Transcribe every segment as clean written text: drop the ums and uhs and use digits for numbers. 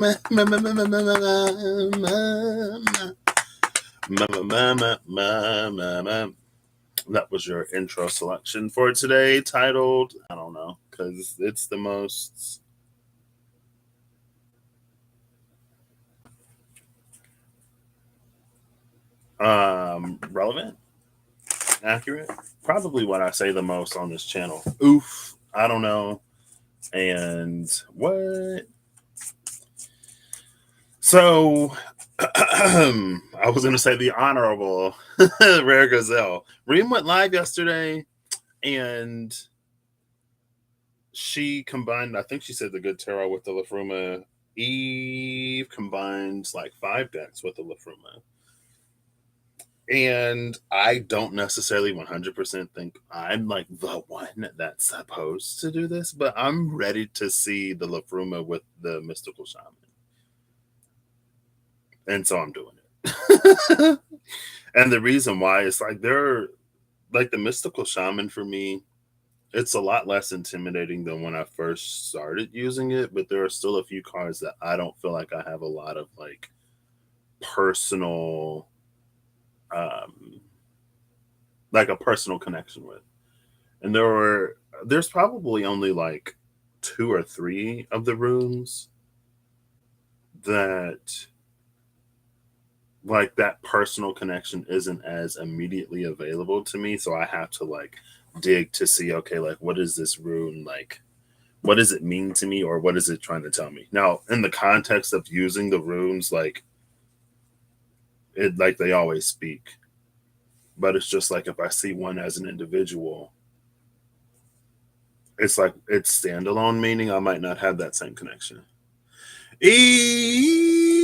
That was your intro selection for today, titled, I don't know, because it's the most relevant, accurate, probably what I say the most on this channel. Oof, I don't know. And what? So, I was going to say the honorable Rare Gazelle. Reem went live yesterday, and she combined, I think she said the Good Tarot with the Lafruma. Eve combined like 5 decks with the Lafruma. And I don't necessarily 100% think I'm like the one that's supposed to do this, but I'm ready to see the Lafruma with the Mystical Shaman. And so I'm doing it. And the reason why is like they're like the Mystical Shaman for me, it's a lot less intimidating than when I first started using it, but there are still a few cards that I don't feel like I have a lot of like personal like a personal connection with. And there's probably only like 2 or 3 of the rooms that like that personal connection isn't as immediately available to me, so I have to like dig to see, okay, like what is this rune, like what does it mean to me, or what is it trying to tell me? Now in the context of using the runes, like it, like they always speak, but it's just like if I see one as an individual, it's like it's standalone, meaning I might not have that same connection. Eve,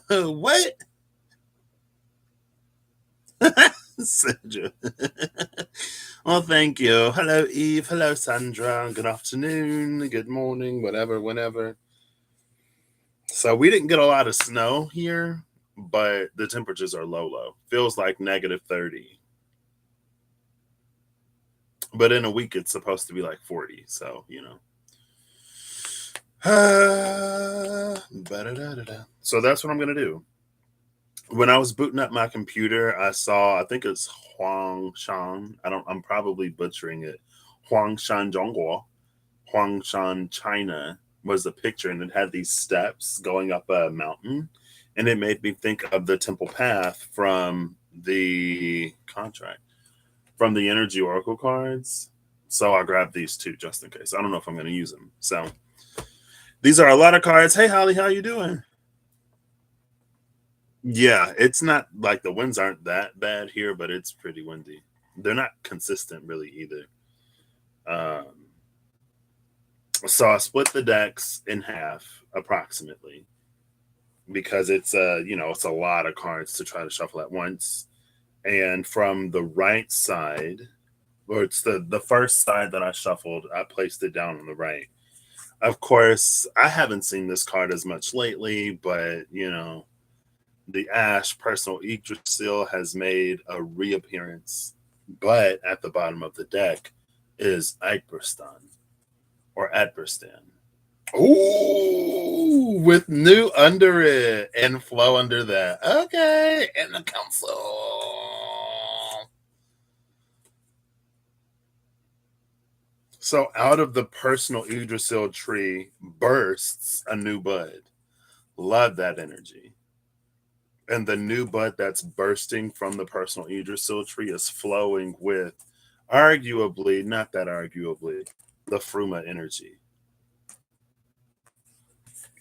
what? Sandra. Well, thank you. Hello, Eve. Hello, Sandra. Good afternoon. Good morning. Whatever, whenever. So we didn't get a lot of snow here, but the temperatures are low. Feels like -30. But in a week, it's supposed to be like 40. So, you know. So that's what I'm going to do. When I was booting up my computer, I saw, I think it's Huangshan. I'm probably butchering it. Huangshan Zhongguo. Huangshan, China was the picture, and it had these steps going up a mountain. And it made me think of the Temple Path from the contract, from the Energy Oracle cards. So I grabbed these 2 just in case. I don't know if I'm going to use them. So these are a lot of cards. Hey, Holly, how you doing? Yeah, it's not like the winds aren't that bad here, but it's pretty windy. They're not consistent really either. So I split the decks in half approximately because it's it's a lot of cards to try to shuffle at once. And from the right side, or it's the first side that I shuffled, I placed it down on the right. Of course, I haven't seen this card as much lately, but the Ash personal Yggdrasil has made a reappearance, but at the bottom of the deck is Yggdrasil or Adverstan. Ooh, with new under it and flow under that. Okay, and the council. So out of the personal Yggdrasil tree bursts a new bud. Love that energy. And the new bud that's bursting from the personal Yggdrasil tree is flowing with, arguably, not that arguably, the Fruma energy.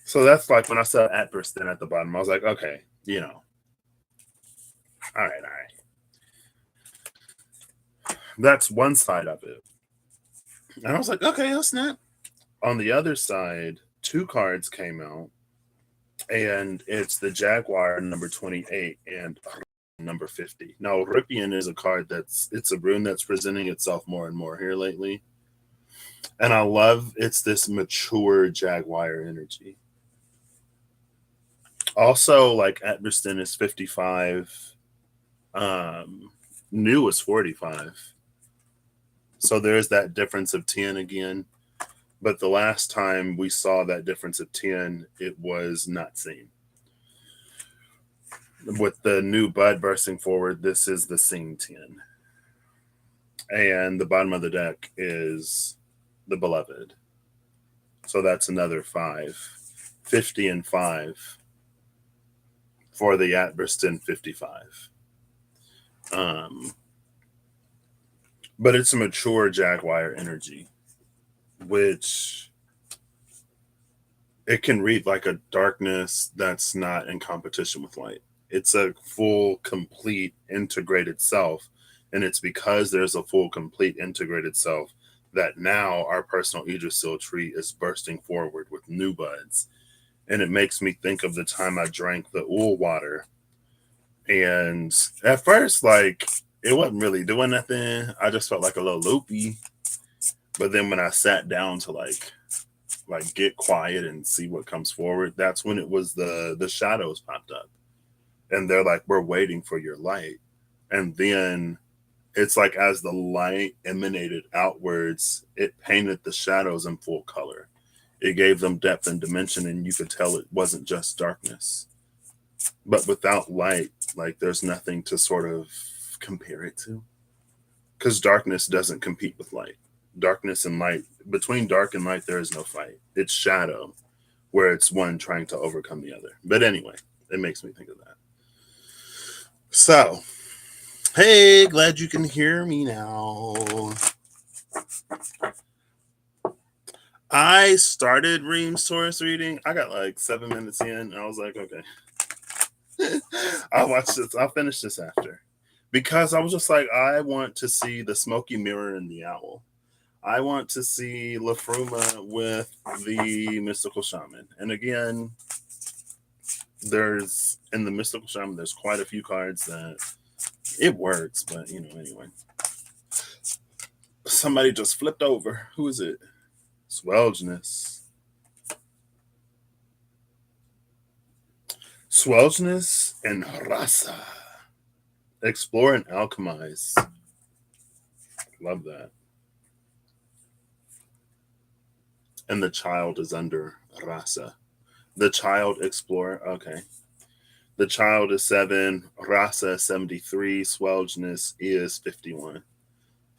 So that's like when I saw Adverstan at the bottom, I was like, okay, all right. That's one side of it. And I was like, okay, oh snap. On the other side, 2 cards came out, and it's the Jaguar number 28 and number 50. Now, Ripien is a card it's a rune that's presenting itself more and more here lately. And I love it's this mature Jaguar energy. Also, like Adverstan is 55. New is 45. So there's that difference of 10 again. But the last time we saw that difference of 10, it was not seen. With the new bud bursting forward, this is the seen 10. And the bottom of the deck is the beloved. So that's another 5. 50 and 5 for the Atberston 55. But it's a mature Jaguar energy, which it can read like a darkness that's not in competition with light. It's a full, complete, integrated self. And it's because there's a full, complete, integrated self that now our personal Yggdrasil tree is bursting forward with new buds. And it makes me think of the time I drank the Ool water. And at first, like, it wasn't really doing nothing. I just felt like a little loopy. But then when I sat down to like get quiet and see what comes forward, that's when it was the shadows popped up. And they're like, we're waiting for your light. And then it's like as the light emanated outwards, it painted the shadows in full color. It gave them depth and dimension, and you could tell it wasn't just darkness. But without light, like there's nothing to sort of compare it to. Because darkness doesn't compete with light. Darkness and light, between dark and light, there is no fight. It's shadow, where it's one trying to overcome the other. But anyway, it makes me think of that. So, hey, glad you can hear me now. I started Reem's Taurus reading. I got like 7 minutes in, and I was like, okay. I'll watch this. I'll finish this after. Because I was just like, I want to see the smoky mirror and the owl. I want to see La Fruma with the mystical shaman. And again, there's in the mystical shaman, there's quite a few cards that it works, but anyway. Somebody just flipped over. Who is it? Swelgeness. Swelgeness and Rasa. Explore and alchemize. Love that. And the child is under Rasa. The child explorer. Okay. The child is 7. Rasa 73. Swelgeness is 51.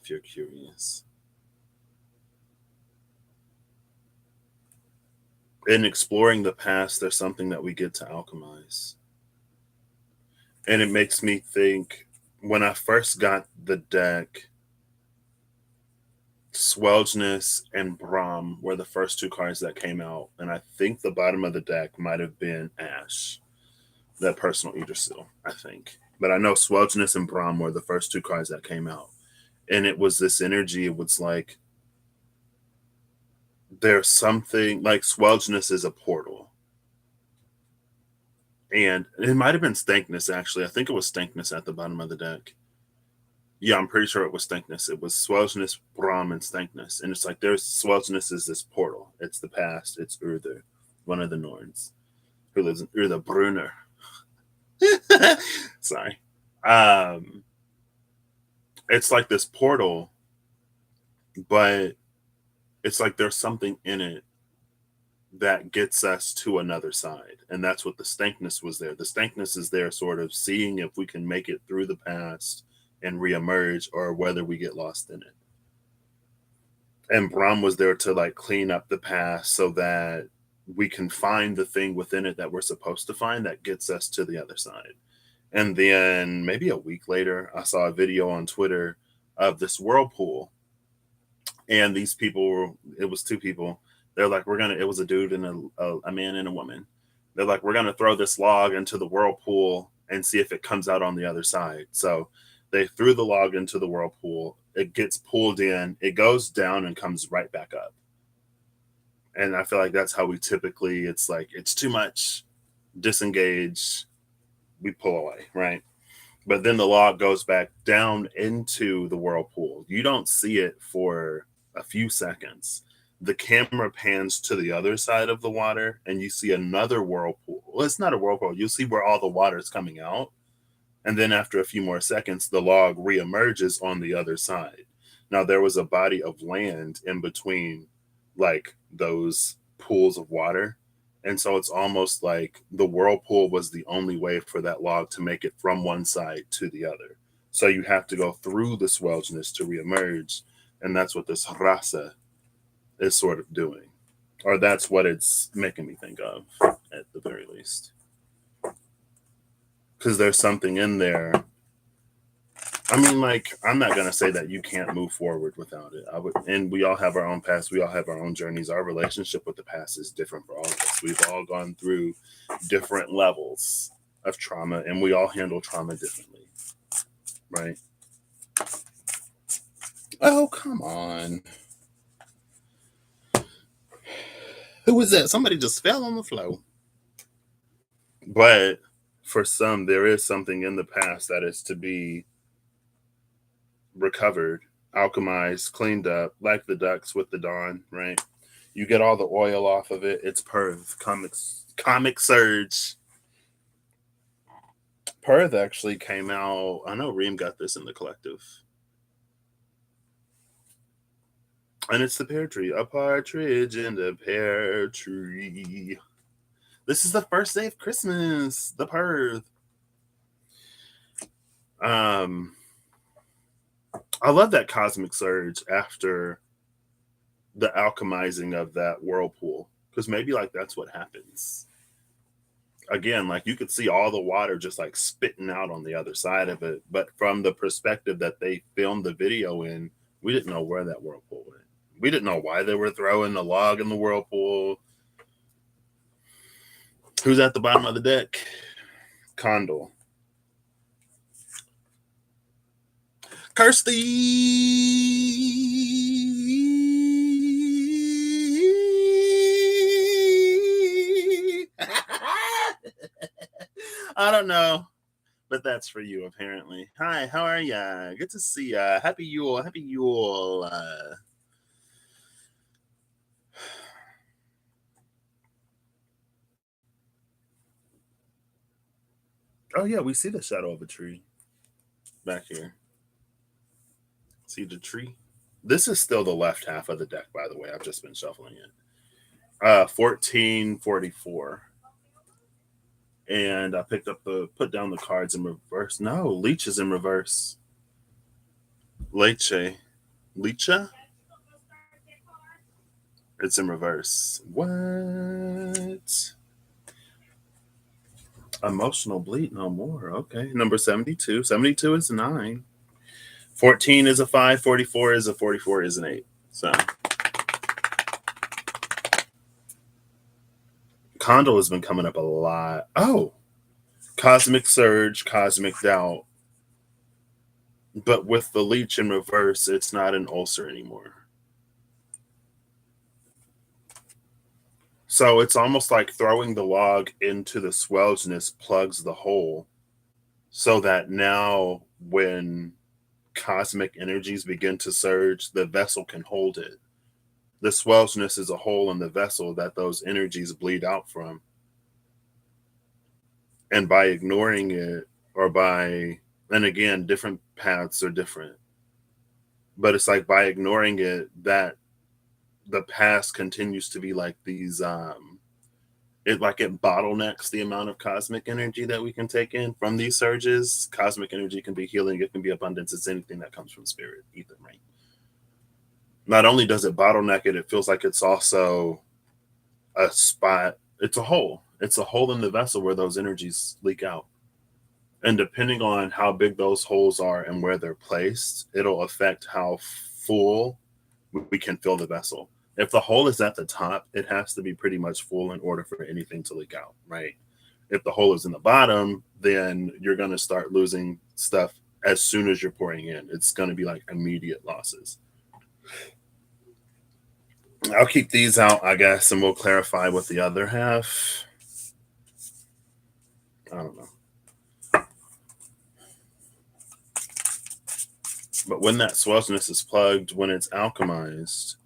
If you're curious. In exploring the past, there's something that we get to alchemize. And it makes me think, when I first got the deck, Swelgeness and Brahm were the first 2 cards that came out. And I think the bottom of the deck might have been Ash, that personal Yggdrasil, I think. But I know Swelgeness and Brahm were the first 2 cards that came out. And it was this energy. It was like, there's something like Swelgeness is a portal. And it might have been Stankness, actually. I think it was Stankness at the bottom of the deck. Yeah, I'm pretty sure it was Stankness. It was Swelgeness, Brahm, and Stankness. And it's like there's Swelgeness is this portal. It's the past. It's Urther, one of the Norns, who lives in Urther Brunner. Sorry. It's like this portal, but it's like there's something in it that gets us to another side. And that's what the Stankness was there. The Stankness is there sort of seeing if we can make it through the past and reemerge, or whether we get lost in it. And Brahm was there to like clean up the past so that we can find the thing within it that we're supposed to find that gets us to the other side. And then maybe a week later, I saw a video on Twitter of this whirlpool. And these people, it was 2 people. They're like, it was a dude and a man and a woman. They're like, we're going to throw this log into the whirlpool and see if it comes out on the other side. So they threw the log into the whirlpool. It gets pulled in. It goes down and comes right back up. And I feel like that's how we typically, it's like, it's too much, disengage, we pull away, right? But then the log goes back down into the whirlpool. You don't see it for a few seconds. The camera pans to the other side of the water and you see another whirlpool. Well, it's not a whirlpool. You'll see where all the water is coming out. And then after a few more seconds, the log reemerges on the other side. Now, there was a body of land in between, like those pools of water. And so it's almost like the whirlpool was the only way for that log to make it from one side to the other. So you have to go through the swelgeness to reemerge. And that's what this rasa is sort of doing. Or that's what it's making me think of, at the very least. Because there's something in there. I mean, like, I'm not gonna say that you can't move forward without it. And we all have our own past. We all have our own journeys. Our relationship with the past is different for all of us. We've all gone through different levels of trauma, and we all handle trauma differently, right? Oh, come on! Who was that? Somebody just fell on the floor. But for some, there is something in the past that is to be recovered, alchemized, cleaned up, like the ducks with the dawn, right? You get all the oil off of it. It's Perth. Comic Surge. Perth actually came out. I know Reem got this in the collective. And it's the pear tree. A partridge in the pear tree. This is the first day of Christmas. The Perth. I love that cosmic surge after the alchemizing of that whirlpool, because maybe like that's what happens again. Like you could see all the water just like spitting out on the other side of it, but from the perspective that they filmed the video in, we didn't know where that whirlpool went. We didn't know why they were throwing the log in the whirlpool. Who's at the bottom of the deck? Condor. Kirsty. I don't know, but that's for you apparently. Hi, how are ya? Good to see ya. Happy Yule. Happy Yule. Oh yeah, we see the shadow of a tree back here. See the tree? This is still the left half of the deck, by the way. I've just been shuffling it. 1444. And I put down the cards in reverse. No, Leech is in reverse. Leche. Lecha? It's in reverse. What? Emotional bleed no more. Okay. Number 72. 72 is a 9. 14 is a 5. 44 is a 44 is an 8. So Condo has been coming up a lot. Oh, Cosmic Surge, Cosmic Doubt. But with the Leech in reverse, it's not an ulcer anymore. So it's almost like throwing the log into the swelgeness plugs the hole, so that now when cosmic energies begin to surge, the vessel can hold it. The swelgeness is a hole in the vessel that those energies bleed out from. And by ignoring it, and again, different paths are different, but it's like by ignoring it, that the past continues to be like these it bottlenecks the amount of cosmic energy that we can take in from these surges. Cosmic energy can be healing, it can be abundance, it's anything that comes from spirit, ether, right? Not only does it bottleneck it, it feels like it's also a spot, it's a hole in the vessel where those energies leak out. And depending on how big those holes are and where they're placed, it'll affect how full we can fill the vessel. If the hole is at the top, it has to be pretty much full in order for anything to leak out, right? If the hole is in the bottom, then you're going to start losing stuff as soon as you're pouring in. It's going to be like immediate losses. I'll keep these out, I guess, and we'll clarify with the other half. I don't know. But when that swelgeness is plugged, when it's alchemized,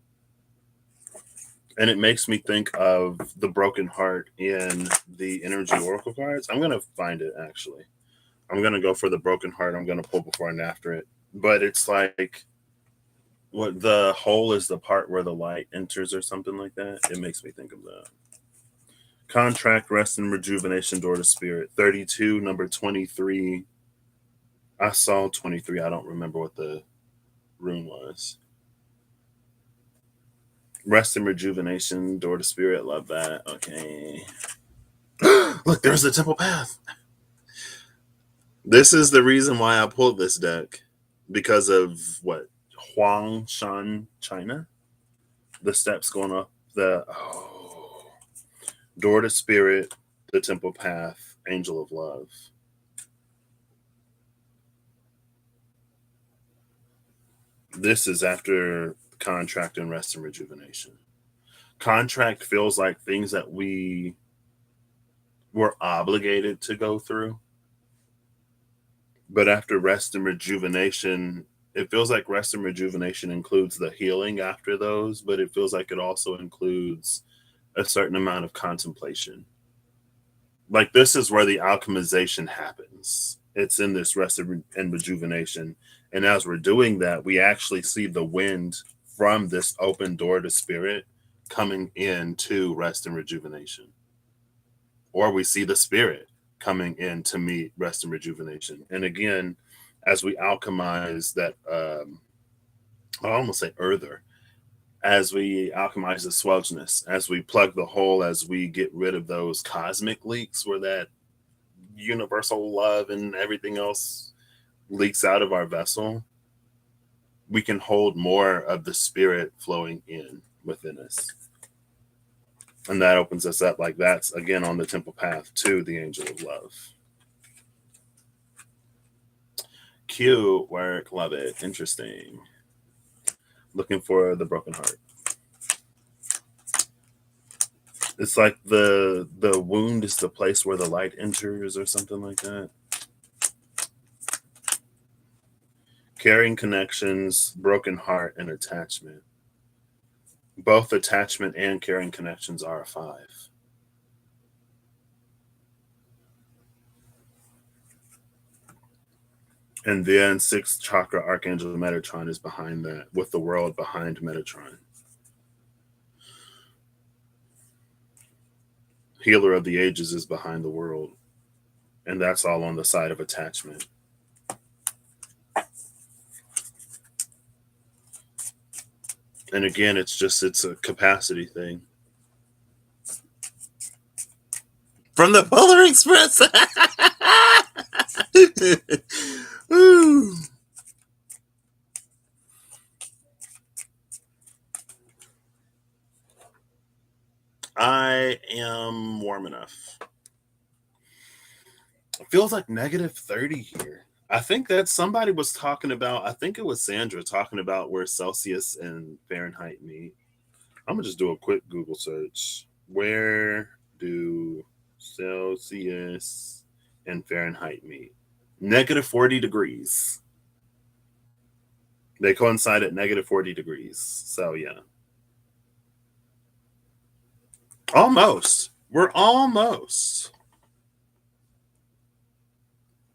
and it makes me think of the broken heart in the energy oracle cards. I'm going to find it, actually. I'm going to go for the broken heart. I'm going to pull before and after it. But it's like What the hole is the part where the light enters or something like that. It makes me think of that. Contract, rest, and rejuvenation, door to spirit. 32, number 23. I saw 23. I don't remember what the rune was. Rest and rejuvenation, door to spirit. Love that. Okay. Look, there's the temple path. This is the reason why I pulled this deck. Because of what? Huangshan, China? The steps going up the door to spirit, the temple path, angel of love. This is after contract and rest and rejuvenation. Contract feels like things that we were obligated to go through. But after rest and rejuvenation, it feels like rest and rejuvenation includes the healing after those, but it feels like it also includes a certain amount of contemplation. Like this is where the alchemization happens. It's in this rest and rejuvenation. And as we're doing that, we actually see the wind from this open door to spirit coming into rest and rejuvenation. Or we see the spirit coming in to meet rest and rejuvenation. And again, as we alchemize that, I almost say earther, as we alchemize the swelginess, as we plug the hole, as we get rid of those cosmic leaks where that universal love and everything else leaks out of our vessel, we can hold more of the spirit flowing in within us. And that opens us up, like that's again on the temple path to the angel of love. Cute work, love it, interesting. Looking for the broken heart. It's like the wound is the place where the light enters or something like that. Carrying connections, broken heart, and attachment. Both attachment and carrying connections are a 5. And then 6th chakra, Archangel Metatron is behind that, with the world behind Metatron. Healer of the Ages is behind the world. And that's all on the side of attachment. And again, it's a capacity thing. From the Polar Express. I am warm enough. It feels like negative 30 here. I think that somebody was talking about, I think it was Sandra talking about where Celsius and Fahrenheit meet. I'm going to just do a quick Google search. Where do Celsius and Fahrenheit meet? Negative 40 degrees. They coincide at negative 40 degrees. So, yeah. Almost. We're almost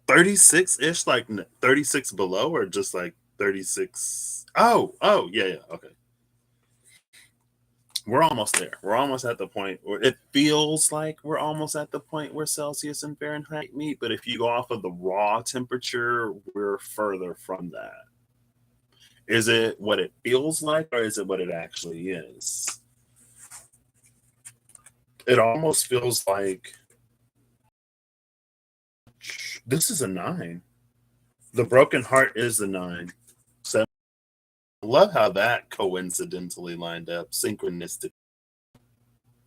36-ish, like 36 below, or just like 36. Oh, yeah. Okay. We're almost there. We're almost at the point where it feels like we're almost at the point where Celsius and Fahrenheit meet. But if you go off of the raw temperature, we're further from that. Is it what it feels like, or is it what it actually is? It almost feels like this is a 9. The broken heart is a 9. So I love how that coincidentally lined up, synchronistic.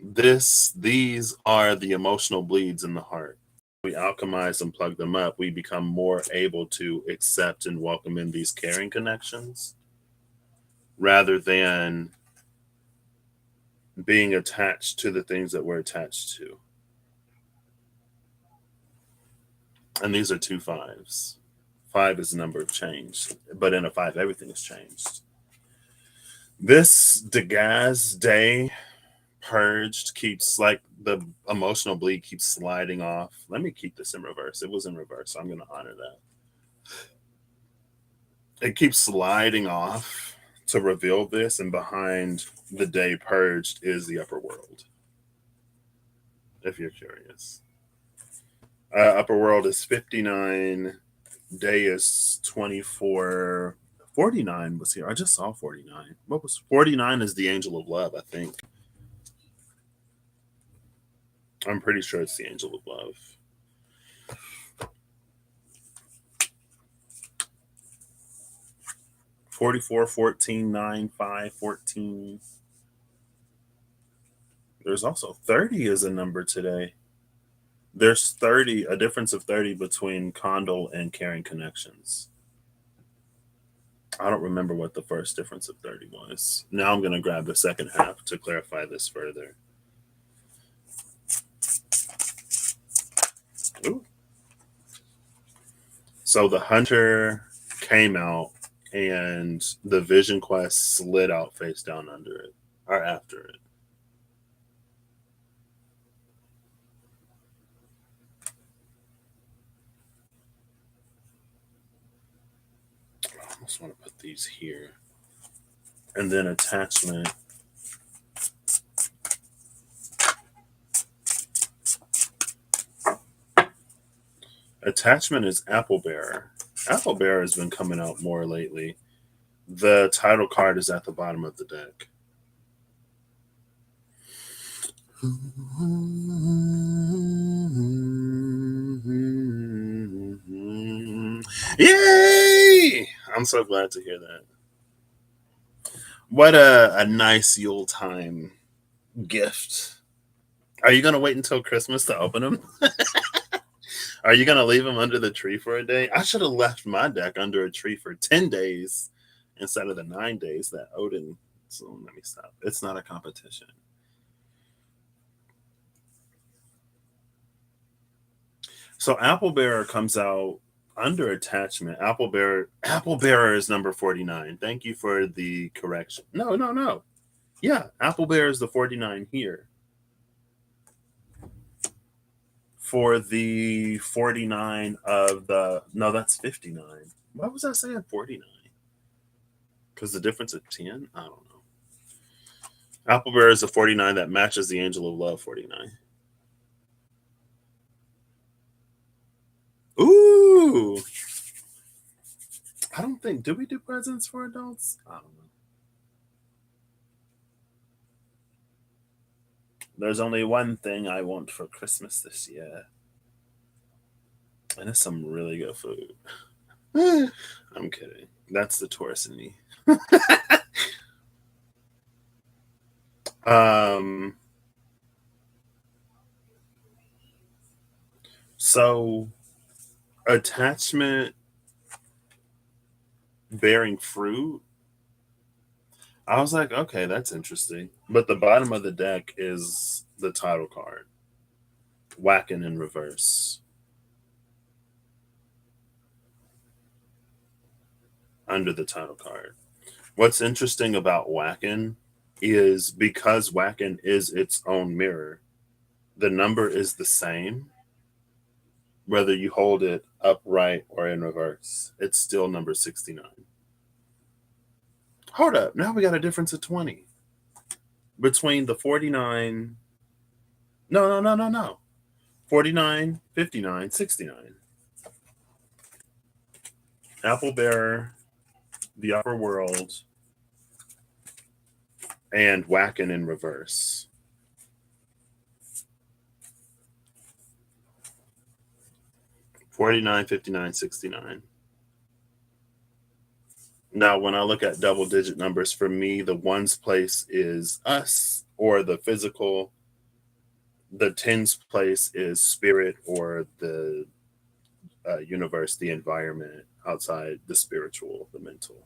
These are the emotional bleeds in the heart. We alchemize and plug them up, we become more able to accept and welcome in these caring connections rather than being attached to the things that we're attached to. And these are 2 5s. 5 is the number of change, but in a 5, everything is changed. This Degas day purged keeps, like, the emotional bleed keeps sliding off. Let me keep this in reverse. It was in reverse, so I'm going to honor that. It keeps sliding off to reveal this, and behind the day purged is the upper world, if you're curious. Upper world is 59, day is 24. 49 was here. I just saw 49. What was 49 is the angel of love, I think. I'm pretty sure it's the angel of love. 44, 14, 9, 5, 14. There's also 30 is a number today. There's 30, a difference of 30 between Condal and Caring Connections. I don't remember what the first difference of 30 was. Now I'm going to grab the second half to clarify this further. Ooh. So the hunter came out and the vision quest slid out face down under it, or after it. I almost want to put these here. And then attachment. Attachment is Apple Bearer. Apple Bearer has been coming out more lately. The title card is at the bottom of the deck. Yay! I'm so glad to hear that. What a nice Yule time gift. Are you going to wait until Christmas to open them? Are you going to leave them under the tree for a day? I should have left my deck under a tree for 10 days instead of the 9 days that Odin. So let me stop. It's not a competition. So Apple Bearer comes out under attachment. Apple Bearer is number 49. Thank you for the correction. No. Yeah, Apple Bearer is the 49 here. For the 49 of the, no, that's 59. Why was I saying 49? Because the difference of 10? I don't know. Apple Bearer is the 49 that matches the Angel of Love 49. Ooh. I don't think, do we do presents for adults? I don't know. There's only one thing I want for Christmas this year. And it's some really good food. I'm kidding. That's the Taurus in me. So attachment bearing fruit. I was like, okay, that's interesting. But the bottom of the deck is the title card. Whacking in reverse. Under the title card. What's interesting about whacking is because whacking is its own mirror, the number is the same whether you hold it upright or in reverse. It's still number 69. Hold up. Now we got a difference of 20 between the 49. No. 49, 59, 69. Apple Bearer, the upper world, and whacking in reverse. $49, $59, $69. Now, when I look at double digit numbers, for me, the ones place is us or the physical. The tens place is spirit or the universe, the environment outside the spiritual, the mental.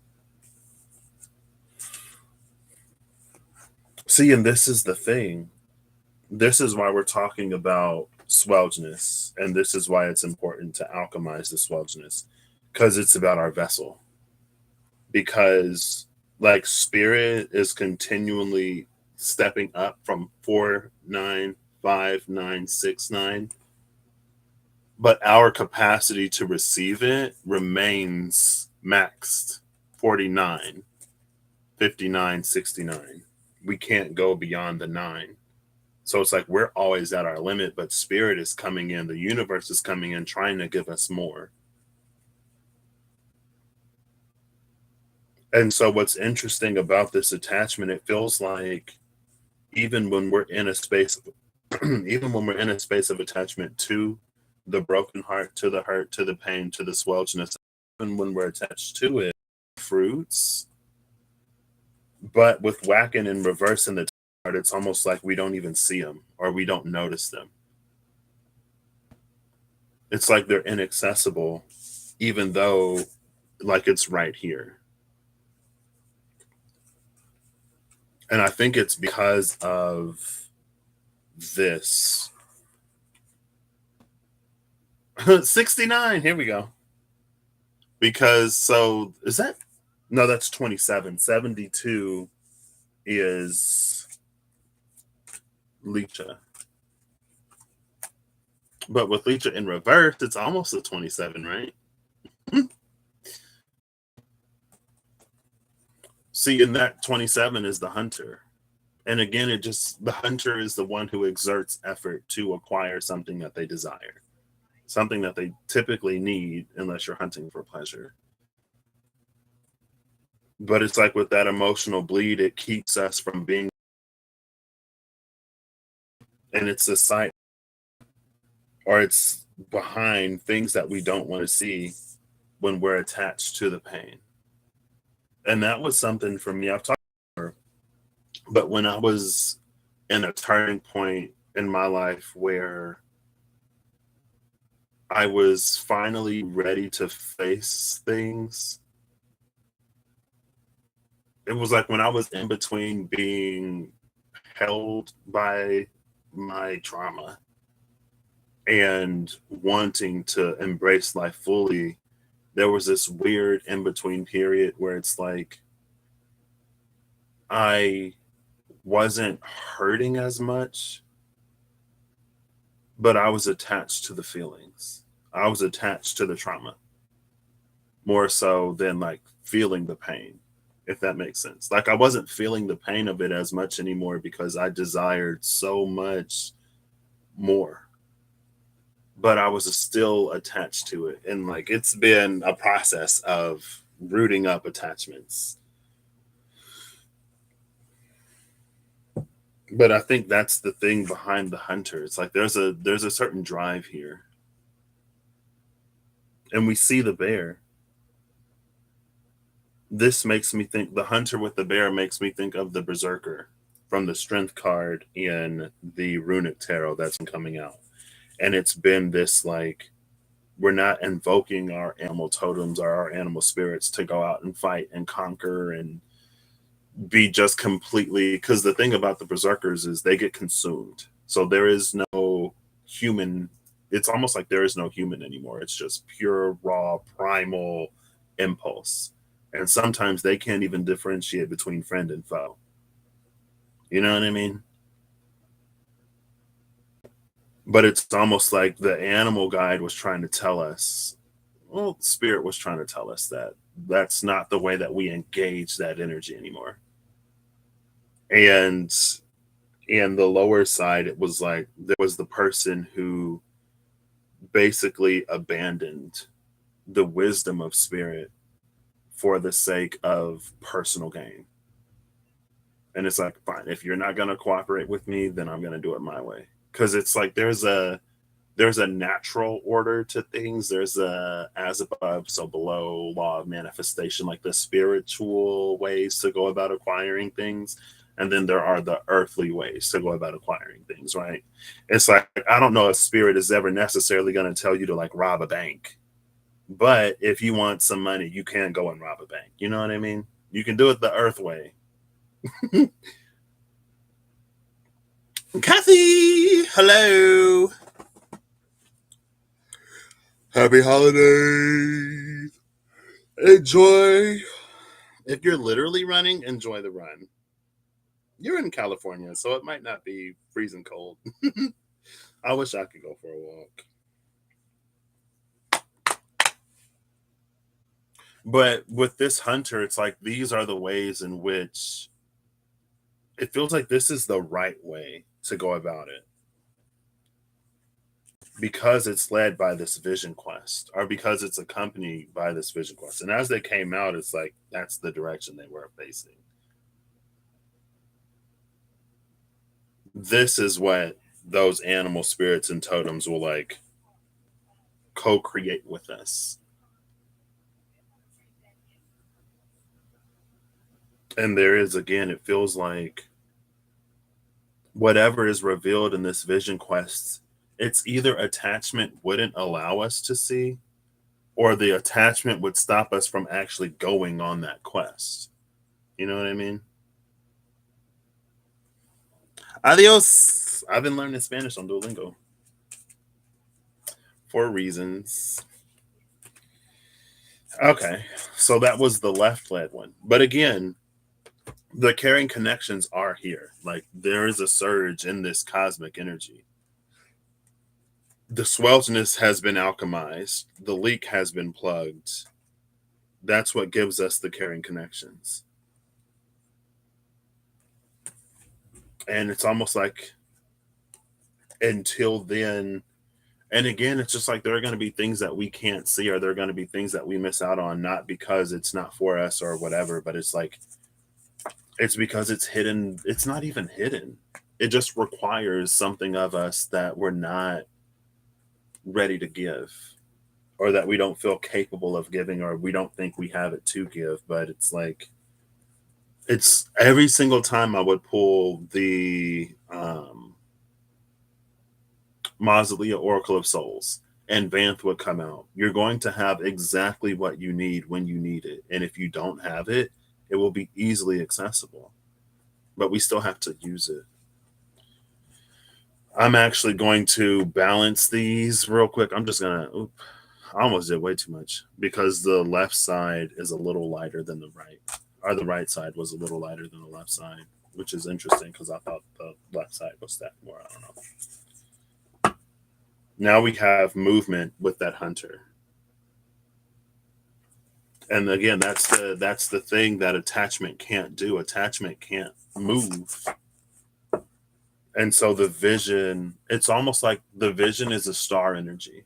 See, and this is the thing. This is why we're talking about swelgeness, and this is why it's important to alchemize the swelgeness, because it's about our vessel. Because like spirit is continually stepping up from 4, 9, 5, 9, 6, 9, but our capacity to receive it remains maxed 49. 59, 69. We can't go beyond the 9. So it's like we're always at our limit, but spirit is coming in, the universe is coming in, trying to give us more. And so what's interesting about this attachment, it feels like even when we're in a space even when we're in a space of attachment to the broken heart, to the hurt, to the pain, to the swelginess, even when we're attached to it, fruits. But with whacking and reversing the heart, it's almost like we don't even see them or we don't notice them. It's like they're inaccessible, even though like it's right here. And I think it's because of this. 69, here we go. Because so is that no, that's 27. 72 is Licha. But with Licha in reverse, it's almost a 27, right? See, in that 27 is the hunter. And again, it just the hunter is the one who exerts effort to acquire something that they desire, something that they typically need unless you're hunting for pleasure. But it's like with that emotional bleed, it keeps us from being, and it's a sight or it's behind things that we don't want to see when we're attached to the pain. And that was something for me. I've talked about her, but when I was in a turning point in my life where I was finally ready to face things, it was like when I was in between being held by my trauma and wanting to embrace life fully. There was this weird in between period where it's like I wasn't hurting as much, but I was attached to the feelings. I was attached to the trauma more so than like feeling the pain, if that makes sense. Like I wasn't feeling the pain of it as much anymore because I desired so much more, but I was still attached to it. And like it's been a process of rooting up attachments. But I think that's the thing behind the hunter. It's like there's a certain drive here. And we see the bear. This makes me think the hunter with the bear makes me think of the berserker from the strength card in the runic tarot that's been coming out. And it's been this like we're not invoking our animal totems or our animal spirits to go out and fight and conquer and be just completely, because the thing about the berserkers is they get consumed, so there is no human. It's almost like there is no human anymore. It's just pure raw primal impulse, and sometimes they can't even differentiate between friend and foe. You know what I mean? But it's almost like the animal guide was trying to tell us, well, spirit was trying to tell us that that's not the way that we engage that energy anymore. And and the lower side, it was like there was the person who basically abandoned the wisdom of spirit for the sake of personal gain. And it's like, fine, if you're not going to cooperate with me, then I'm going to do it my way. Because it's like there's a natural order to things. There's a as above, so below law of manifestation, like the spiritual ways to go about acquiring things. And then there are the earthly ways to go about acquiring things, right? It's like, I don't know if spirit is ever necessarily going to tell you to like rob a bank. But if you want some money, you can go and rob a bank. You know what I mean? You can do it the earth way. Kathy, hello. Happy holidays. Enjoy. If you're literally running, enjoy the run. You're in California, so it might not be freezing cold. I wish I could go for a walk. But with this hunter, it's like these are the ways in which it feels like this is the right way to go about it because it's led by this vision quest or because it's accompanied by this vision quest. And as they came out, it's like that's the direction they were facing. This is what those animal spirits and totems will like co-create with us. And there is again, it feels like whatever is revealed in this vision quest, it's either attachment wouldn't allow us to see, or the attachment would stop us from actually going on that quest. You know what I mean? Adios. I've been learning Spanish on Duolingo for reasons. Okay, so that was the left led one. But again, the carrying connections are here. Like there is a surge in this cosmic energy. The swelterness has been alchemized, the leak has been plugged. That's what gives us the carrying connections. And it's almost like until then, and again, it's just like there are going to be things that we can't see, or there are going to be things that we miss out on, not because it's not for us or whatever, but it's like it's because it's hidden. It's not even hidden. It just requires something of us that we're not ready to give, or that we don't feel capable of giving, or we don't think we have it to give. But it's like it's every single time I would pull the Mausolea Oracle of Souls and Vanth would come out. You're going to have exactly what you need when you need it. And if you don't have it, it will be easily accessible. But we still have to use it. I'm actually going to balance these real quick. I'm just going to, I almost did way too much because the left side is a little lighter than the right, or the right side was a little lighter than the left side, which is interesting because I thought the left side was that more. I don't know. Now we have movement with that hunter. And again, that's the thing that attachment can't do. Attachment can't move. And so the vision, it's almost like the vision is a star energy.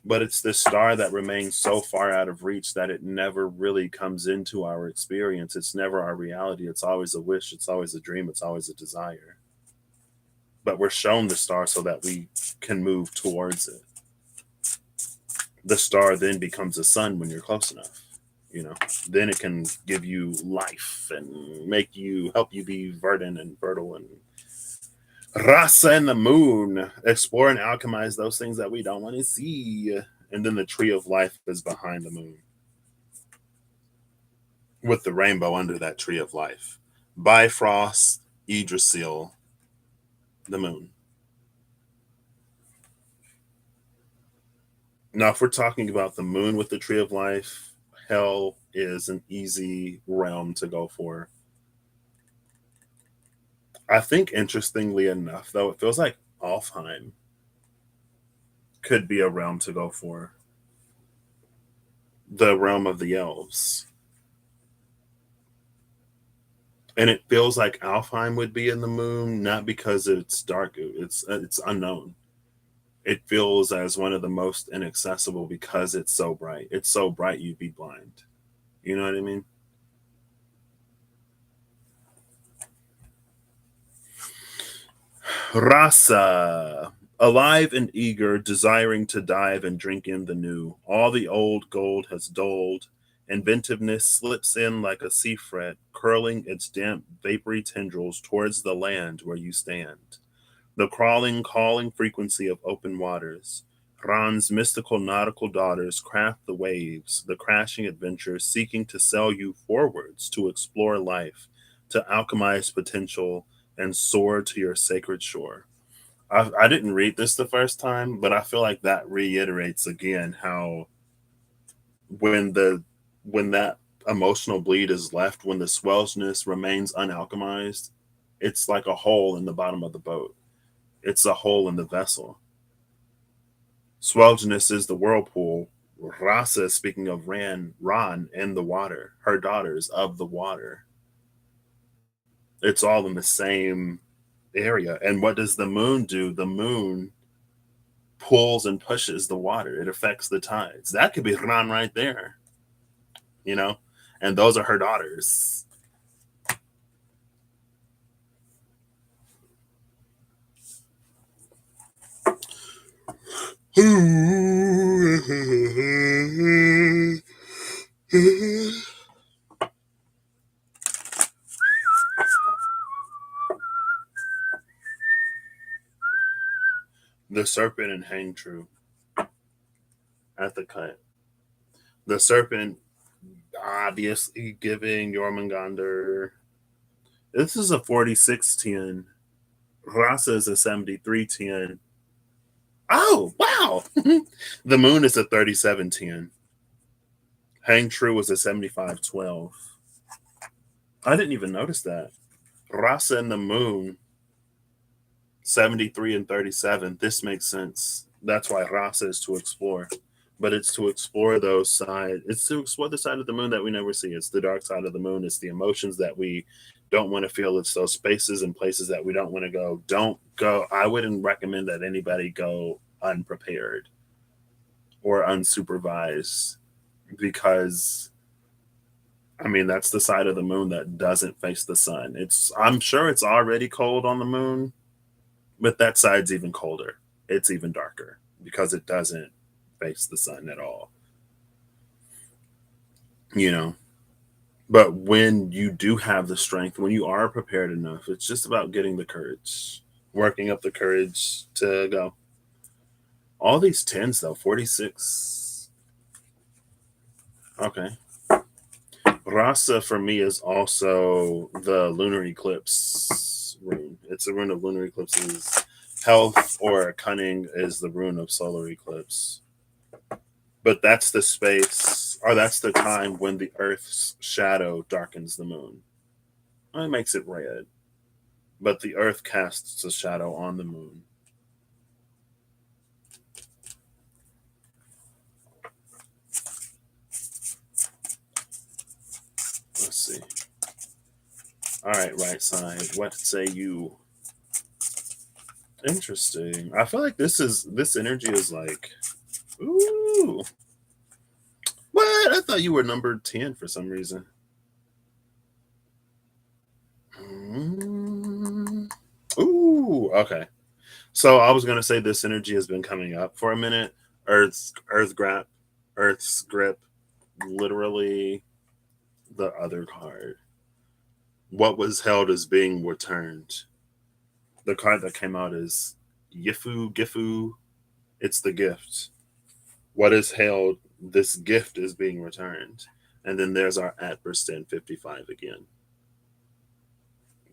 But it's this star that remains so far out of reach that it never really comes into our experience. It's never our reality. It's always a wish, it's always a dream, it's always a desire. But we're shown the star so that we can move towards it. The star then becomes a sun when you're close enough. You know, then it can give you life and make you help you be verdant and fertile and rasa and the moon. Explore and alchemize those things that we don't want to see. And then the tree of life is behind the moon with the rainbow under that tree of life. Bifrost, Yggdrasil, the moon. Now, if we're talking about the moon with the tree of life, hell is an easy realm to go for. I think, interestingly enough, though, it feels like Alfheim could be a realm to go for. The realm of the elves. And it feels like Alfheim would be in the moon, not because it's dark, it's unknown. It feels as one of the most inaccessible because it's so bright. It's so bright you'd be blind. You know what I mean? Rasa, alive and eager, desiring to dive and drink in the new. All the old gold has dulled. Inventiveness slips in like a sea fret, curling its damp, vapory tendrils towards the land where you stand. The crawling, calling frequency of open waters. Ran's mystical nautical daughters craft the waves, the crashing adventure, seeking to sell you forwards to explore life, to alchemize potential, and soar to your sacred shore. I didn't read this the first time, but I feel like that reiterates again how when the when that emotional bleed is left, when the swellness remains unalchemized, it's like a hole in the bottom of the boat. It's a hole in the vessel. Swelginess is the whirlpool. Rasa, speaking of Ran and the water, her daughters of the water. It's all in the same area. And what does the moon do? The moon pulls and pushes the water. It affects the tides. That could be Ran right there, you know? And those are her daughters. The serpent and hang true at the cut. The serpent obviously giving Jormungandr. This is a 4610. Rasa is a 7310. Oh, wow. The moon is a 3710. Hang true was a 7512. I didn't even notice that. Rasa and the moon, 73 and 37. This makes sense. That's why Rasa is to explore. But it's to explore those sides. It's to explore the side of the moon that we never see. It's the dark side of the moon. It's the emotions that we don't want to feel. It's those spaces and places that we don't want to go. Don't go. I wouldn't recommend that anybody go unprepared or unsupervised, because I mean that's the side of the moon that doesn't face the sun. I'm sure it's already cold on the moon, but that side's even colder. It's even darker because it doesn't face the sun at all. You know, but when you do have the strength, when you are prepared enough, it's just about getting the courage, working up the courage to go. All these tens though, 46. Okay. Rasa for me is also the lunar eclipse rune. It's a rune of lunar eclipses. Health or cunning is the rune of solar eclipse. But that's the space, or that's the time when the Earth's shadow darkens the moon. Well, it makes it red, but the Earth casts a shadow on the moon. Let's see. All right side. What say you? Interesting. I feel like this energy is like, ooh. What? I thought you were number 10 for some reason. Ooh, okay. So I was gonna say this energy has been coming up for a minute. Earth's grip, literally the other card. What was held as being returned. The card that came out is Gifu. It's the gift. What is held, this gift is being returned. And then there's our @% 55 again.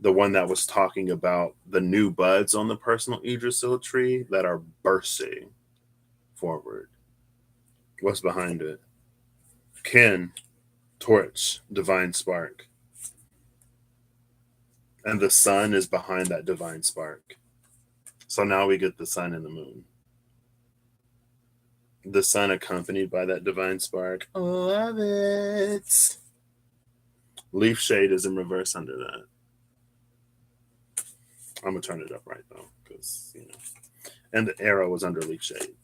The one that was talking about the new buds on the personal Yggdrasil tree that are bursting forward. What's behind it? Ken, torch, divine spark. And the sun is behind that divine spark. So now we get the sun and the moon. The sun accompanied by that divine spark. Love it. Leaf shade is in reverse under that. I'm gonna turn it up right now because and the arrow was under leaf shade.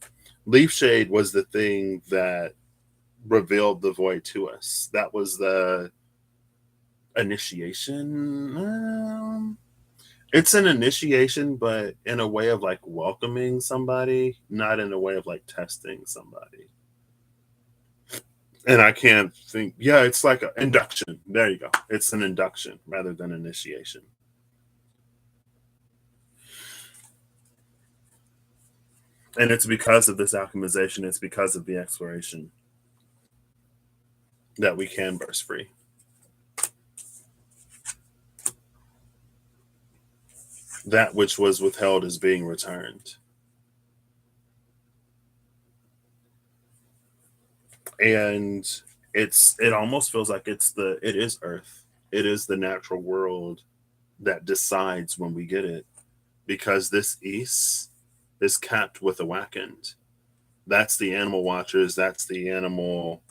Leaf shade was the thing that revealed the void to us. That was the initiation. It's an initiation, but in a way of like welcoming somebody, not in a way of like testing somebody. And I can't think. Yeah, it's like an induction. There you go. It's an induction rather than initiation. And it's because of this alchemization, it's because of the exploration that we can burst free. That which was withheld is being returned. And it almost feels like it is Earth. It is the natural world that decides when we get it. Because this east is capped with a Wackend. That's the animal watchers, that's the animal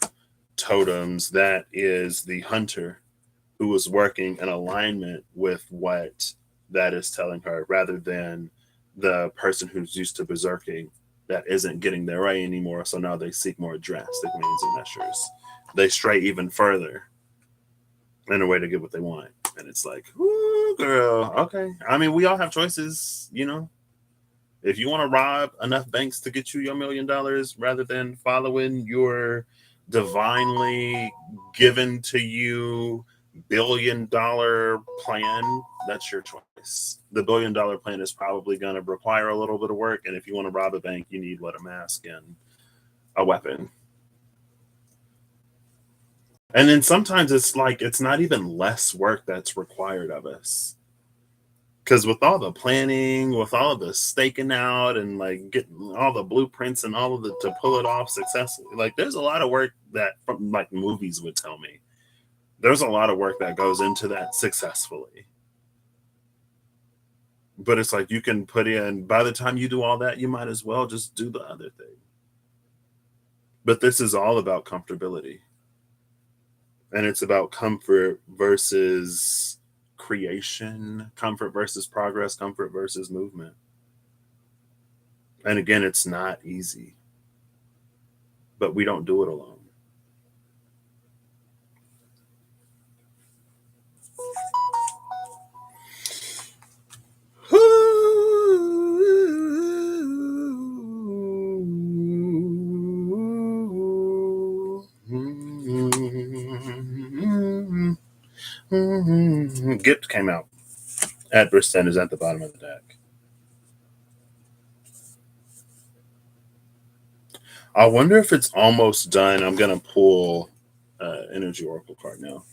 totems, that is the hunter who is working in alignment with what that is telling her, rather than the person who's used to berserking that isn't getting their way anymore. So now they seek more drastic means and measures. They stray even further in a way to get what they want. And it's like, ooh, girl, okay. I mean, we all have choices, you know. If you want to rob enough banks to get you your $1 million rather than following your divinely given to you $1 billion plan, that's your choice. The $1 billion plan is probably going to require a little bit of work. And if you want to rob a bank, you need what, a mask and a weapon. And then sometimes it's like it's not even less work that's required of us. Because with all the planning, with all of the staking out and like getting all the blueprints and all of the to pull it off successfully, like there's a lot of work that from like movies would tell me. There's a lot of work that goes into that successfully. But it's like you can put in, by the time you do all that, you might as well just do the other thing. But this is all about comfortability. And it's about comfort versus creation, comfort versus progress, comfort versus movement. And again, it's not easy, but we don't do it alone. Gift came out. Adverse 10 is at the bottom of the deck. I wonder if it's almost done. I'm going to pull Energy Oracle card now.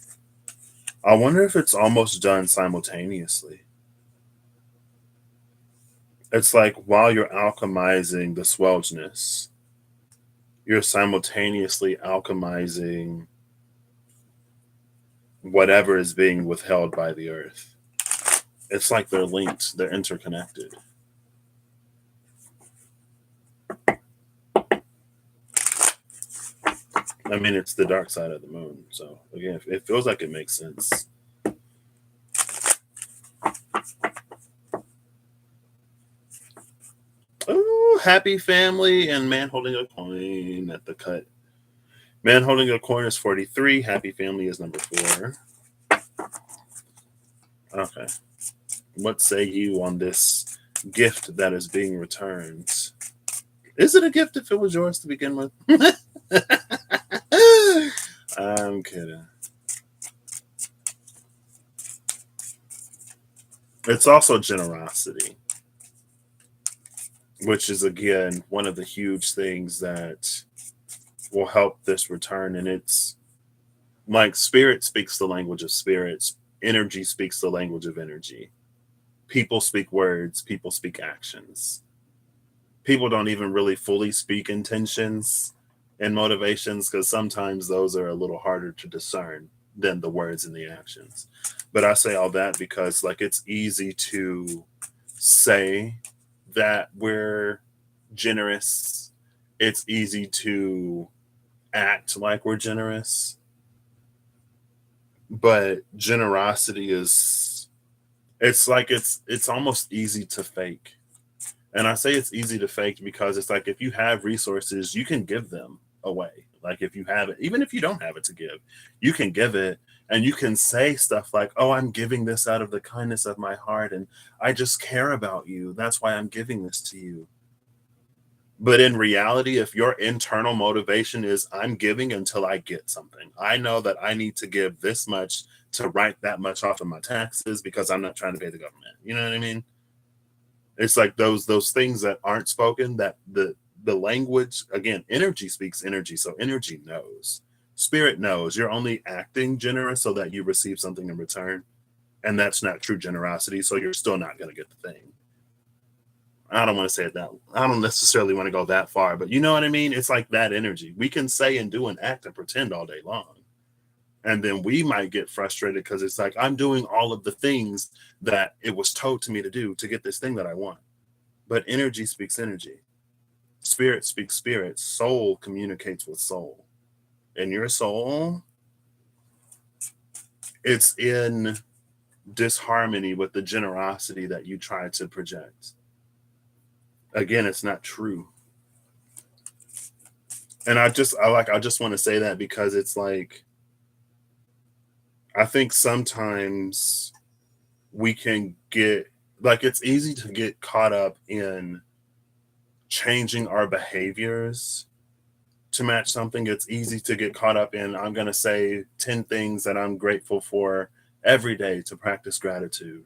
I wonder if it's almost done simultaneously. It's like while you're alchemizing the swelgeness, you're simultaneously alchemizing whatever is being withheld by the earth. It's like they're linked, they're interconnected. I mean, it's the dark side of the moon. So, again, it feels like it makes sense. Oh, happy family and man holding a coin at the cut. Man holding a coin is 43. Happy family is number 4. Okay. What say you on this gift that is being returned? Is it a gift if it was yours to begin with? I'm kidding. It's also generosity, which is, again, one of the huge things that will help this return. And it's like spirit speaks the language of spirits, energy speaks the language of energy. People speak words, people speak actions. People don't even really fully speak intentions and motivations, because sometimes those are a little harder to discern than the words and the actions. But I say all that because, like, it's easy to say that we're generous. It's easy to act like we're generous. But generosity is, it's like it's almost easy to fake. And I say it's easy to fake because it's like if you have resources, you can give them away. Like if you have it, even if you don't have it to give, you can give it, and you can say stuff like, "Oh, I'm giving this out of the kindness of my heart and I just care about you. That's why I'm giving this to you." But in reality, if your internal motivation is, "I'm giving until I get something. I know that I need to give this much to write that much off of my taxes because I'm not trying to pay the government." You know what I mean? It's like those things that aren't spoken, that the language, again, energy speaks energy, so energy knows. Spirit knows you're only acting generous so that you receive something in return, and that's not true generosity, so you're still not going to get the thing. I don't want to say it that, I don't necessarily want to go that far, but you know what I mean? It's like that energy. We can say and do and act and pretend all day long. And then we might get frustrated because it's like, I'm doing all of the things that it was told to me to do to get this thing that I want. But energy speaks energy. Spirit speaks spirit. Soul communicates with soul. And your soul, it's in disharmony with the generosity that you try to project. Again, it's not true. And I just want to say that because it's like, I think sometimes we can get, like, it's easy to get caught up in changing our behaviors to match something. It's easy to get caught up in, I'm going to say 10 things that I'm grateful for every day to practice gratitude.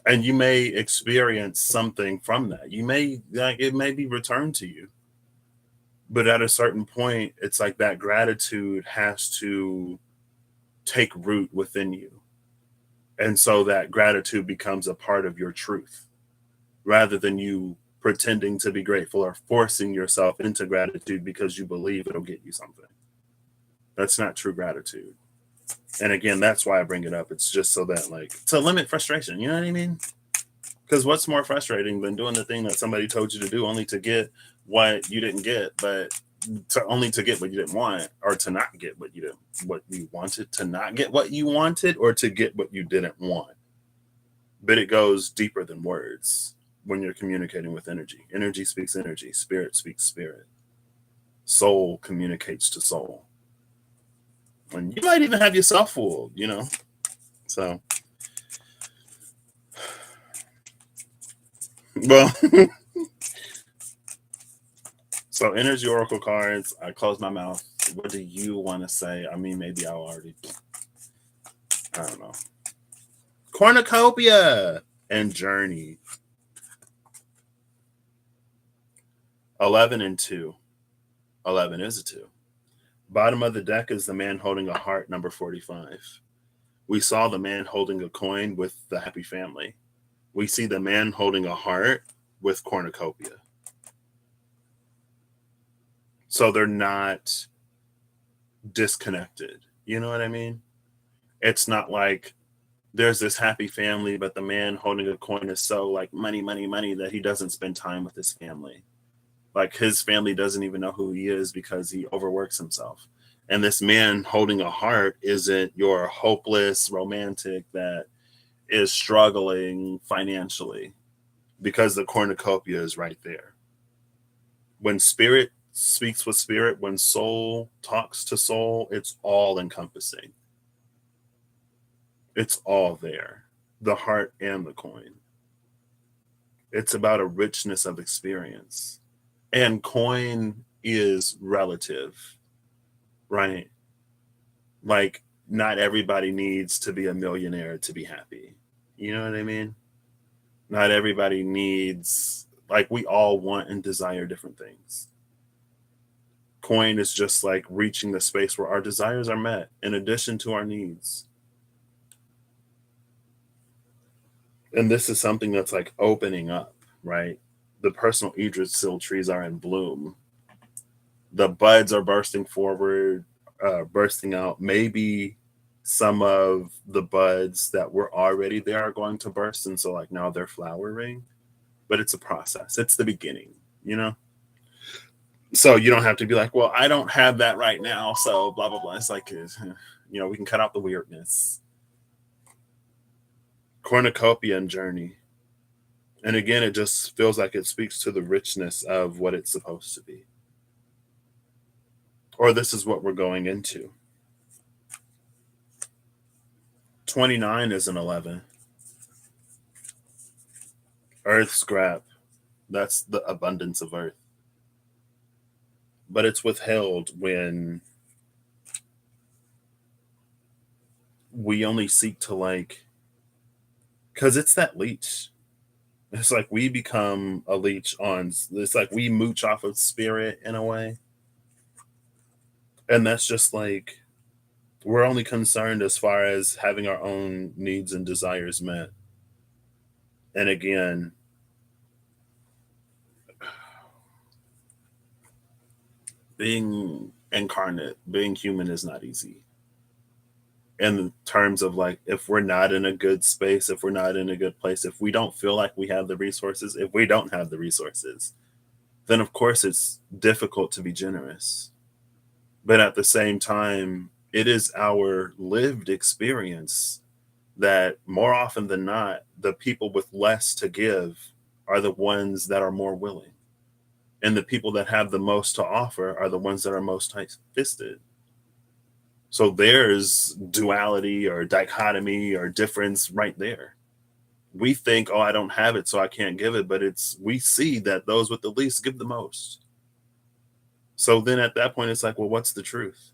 And you may experience something from that. You may, like, it may be returned to you. But at a certain point, it's like that gratitude has to take root within you. And so that gratitude becomes a part of your truth rather than you pretending to be grateful or forcing yourself into gratitude because you believe it'll get you something. That's not true gratitude. And again, that's why I bring it up. It's just so that, like, to limit frustration. You know what I mean? Because what's more frustrating than doing the thing that somebody told you to do only to get what you didn't get, but only to get what you didn't want, or to not get what you wanted, to not get what you wanted, or to get what you didn't want. But it goes deeper than words when you're communicating with energy. Energy speaks energy. Spirit speaks spirit. Soul communicates to soul. And you might even have yourself fooled, you know? So, well, so energy oracle cards, I close my mouth. What do you want to say? I mean, maybe I don't know. Cornucopia and Journey. 11 and 2. 11 is a 2. Bottom of the deck is the man holding a heart, number 45. We saw the man holding a coin with the happy family. We see the man holding a heart with cornucopia. So they're not disconnected. You know what I mean? It's not like there's this happy family, but the man holding a coin is so like money, money, money that he doesn't spend time with his family. Like his family doesn't even know who he is because he overworks himself. And this man holding a heart isn't your hopeless romantic that is struggling financially, because the cornucopia is right there. When spirit speaks with spirit, when soul talks to soul, it's all encompassing. It's all there, the heart and the coin. It's about a richness of experience. And coin is relative, right? Like, not everybody needs to be a millionaire to be happy. You know what I mean? Not everybody needs, like, we all want and desire different things. Coin is just like reaching the space where our desires are met in addition to our needs. And this is something that's like opening up, right? The personal Yggdrasil trees are in bloom. The buds are bursting forward, bursting out. Maybe some of the buds that were already there are going to burst. And so, like, now they're flowering. But it's a process. It's the beginning, you know? So you don't have to be like, well, I don't have that right now. So blah, blah, blah. It's like, we can cut out the weirdness. Cornucopia and Journey. And again, it just feels like it speaks to the richness of what it's supposed to be. Or this is what we're going into. 29 is an 11. Earth scrap. That's the abundance of earth. But it's withheld when we only seek to, like, because it's that leech. It's like we become a leech on, it's like we mooch off of spirit in a way. And that's just like, we're only concerned as far as having our own needs and desires met. And again, being incarnate, being human is not easy. In terms of, like, if we're not in a good space, if we're not in a good place, if we don't feel like we have the resources, if we don't have the resources, then of course it's difficult to be generous. But at the same time, it is our lived experience that more often than not, the people with less to give are the ones that are more willing. And the people that have the most to offer are the ones that are most tight fisted. So there's duality or dichotomy or difference right there. We think, oh, I don't have it, so I can't give it. But it's, we see that those with the least give the most. So then at that point, it's like, well, what's the truth?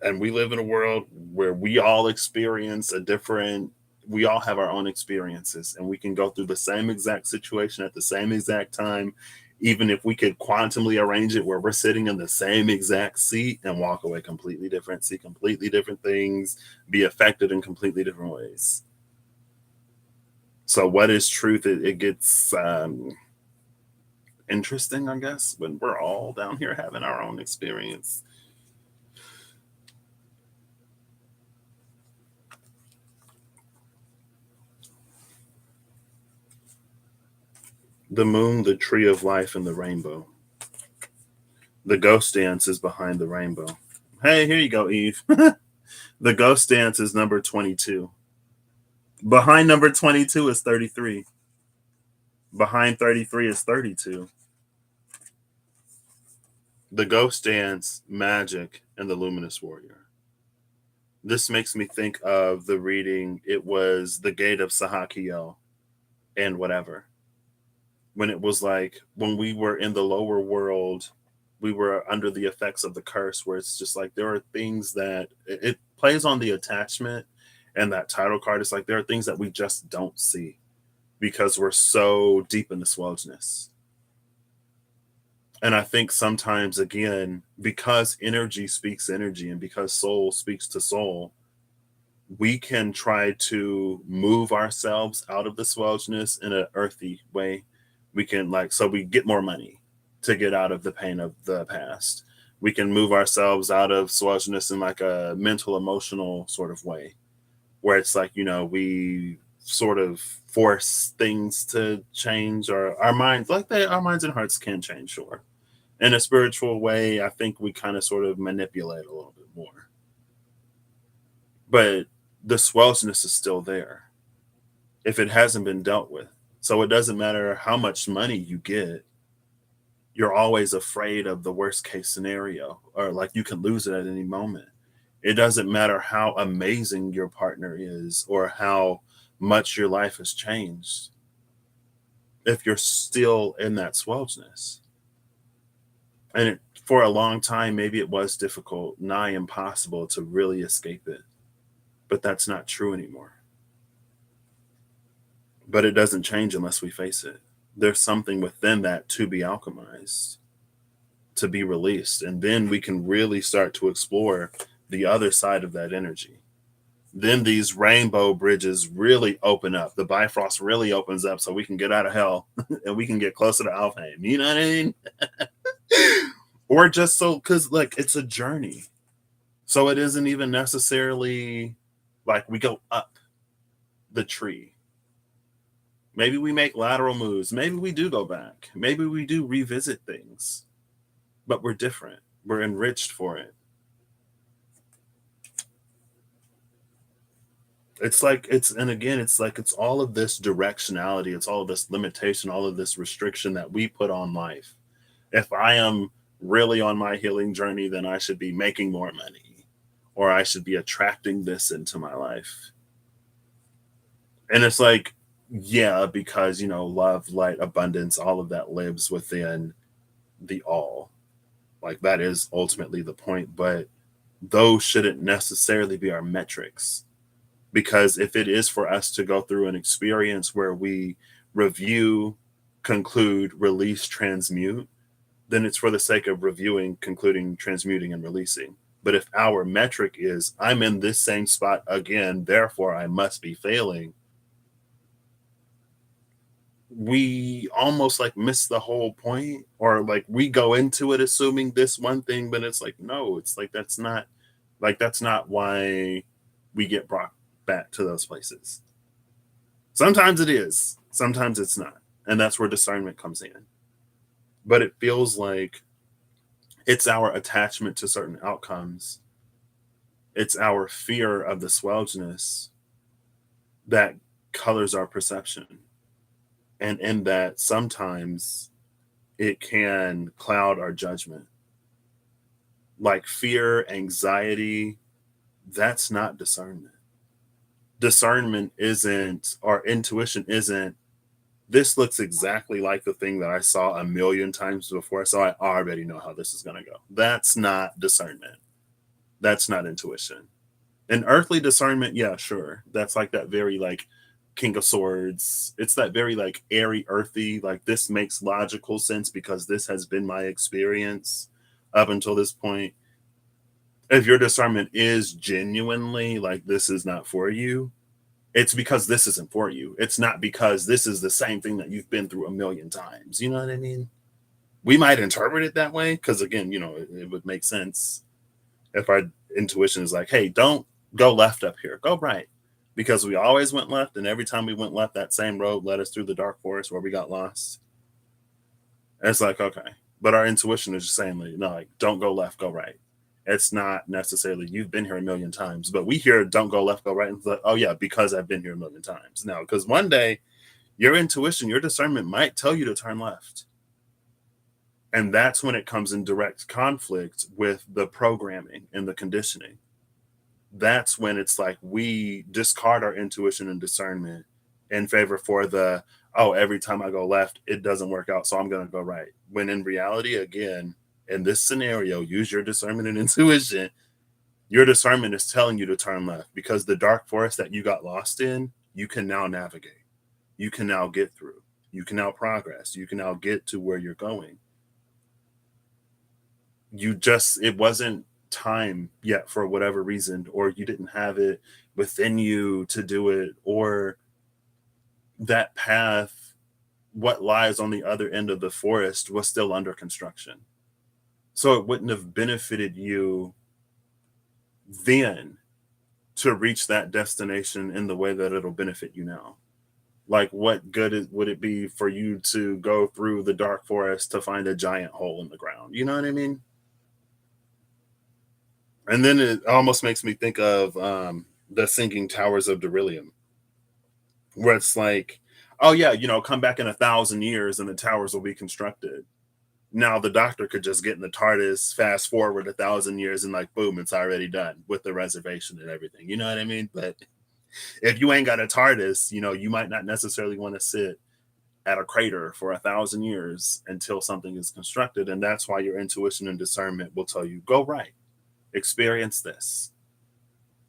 And we live in a world where we all experience a different, we all have our own experiences, and we can go through the same exact situation at the same exact time, even if we could quantumly arrange it where we're sitting in the same exact seat and walk away completely different, see completely different things, be affected in completely different ways. So what is truth? It gets interesting, I guess, when we're all down here having our own experience. The moon, the tree of life, and the rainbow. The ghost dance is behind the rainbow. Hey, here you go, Eve. The ghost dance is number 22. Behind number 22 is 33. Behind 33 is 32. The ghost dance, magic, and the luminous warrior. This makes me think of the reading. It was the gate of Sahakiel and whatever. When it was like, when we were in the lower world, we were under the effects of the curse, where it's just like there are things that it plays on the attachment, and that title card is like there are things that we just don't see because we're so deep in the swelledness. And I think sometimes, again, because energy speaks energy and because soul speaks to soul, we can try to move ourselves out of the swelledness in an earthy way. We can, like, so we get more money to get out of the pain of the past. We can move ourselves out of swelledness in like a mental, emotional sort of way, where it's like, we sort of force things to change, or our minds, like that, our minds and hearts can change, sure. In a spiritual way, I think we kind of sort of manipulate a little bit more. But the swelledness is still there if it hasn't been dealt with. So it doesn't matter how much money you get, you're always afraid of the worst case scenario, or like you can lose it at any moment. It doesn't matter how amazing your partner is or how much your life has changed if you're still in that swelledness. And for a long time, maybe it was difficult, nigh impossible to really escape it. But that's not true anymore. But it doesn't change unless we face it. There's something within that to be alchemized, to be released. And then we can really start to explore the other side of that energy. Then these rainbow bridges really open up. The Bifrost really opens up so we can get out of hell and we can get closer to Alfheim. You know what I mean? Or just so, because like it's a journey. So it isn't even necessarily like we go up the tree. Maybe we make lateral moves. Maybe we do go back. Maybe we do revisit things, but we're different. We're enriched for it. It's like and again, it's like it's all of this directionality, it's all of this limitation, all of this restriction that we put on life. If I am really on my healing journey, then I should be making more money, or I should be attracting this into my life. And it's like, yeah, because love, light, abundance, all of that lives within the all. Like that is ultimately the point, but those shouldn't necessarily be our metrics. Because if it is for us to go through an experience where we review, conclude, release, transmute, then it's for the sake of reviewing, concluding, transmuting, and releasing. But if our metric is, I'm in this same spot again, therefore I must be failing, we almost like miss the whole point, or like we go into it assuming this one thing, but it's like, no, it's like that's not why we get brought back to those places. Sometimes it is, sometimes it's not. And that's where discernment comes in. But it feels like it's our attachment to certain outcomes, it's our fear of the swelginess that colors our perception. And in that, sometimes it can cloud our judgment. Like fear, anxiety, that's not discernment. Discernment isn't, or intuition isn't, this looks exactly like the thing that I saw a million times before, so I already know how this is going to go. That's not discernment. That's not intuition. And earthly discernment, yeah, sure. That's like that very like King of Swords. It's that very like airy, earthy, like this makes logical sense because this has been my experience up until this point. If your discernment is genuinely like this is not for you, it's because this isn't for you. It's not because this is the same thing that you've been through a million times. You know what I mean? We might interpret it that way because, again, it would make sense if our intuition is like, hey, don't go left up here, go right. Because we always went left, and every time we went left, that same road led us through the dark forest where we got lost. And it's like, okay. But our intuition is just saying, like, no, like, don't go left, go right. It's not necessarily you've been here a million times, but we hear don't go left, go right. And it's like, oh, yeah, because I've been here a million times. Now, because one day your intuition, your discernment might tell you to turn left. And that's when it comes in direct conflict with the programming and the conditioning. That's when it's like we discard our intuition and discernment in favor for the, oh, every time I go left, it doesn't work out, so I'm going to go right. When in reality, again, in this scenario, use your discernment and intuition. Your discernment is telling you to turn left because the dark forest that you got lost in, you can now navigate. You can now get through. You can now progress. You can now get to where you're going. It wasn't time yet for whatever reason, or you didn't have it within you to do it, or that path, what lies on the other end of the forest, was still under construction. So it wouldn't have benefited you then to reach that destination in the way that it'll benefit you now. Like, what good would it be for you to go through the dark forest to find a giant hole in the ground? You know what I mean? And then it almost makes me think of the Sinking Towers of Beryllium, where it's like, oh yeah, come back in 1,000 years and the towers will be constructed. Now the doctor could just get in the TARDIS, fast forward 1,000 years, and like boom, it's already done with the reservation and everything. You know what I mean? But if you ain't got a TARDIS, you might not necessarily want to sit at a crater for 1,000 years until something is constructed. And that's why your intuition and discernment will tell you, go right, experience this.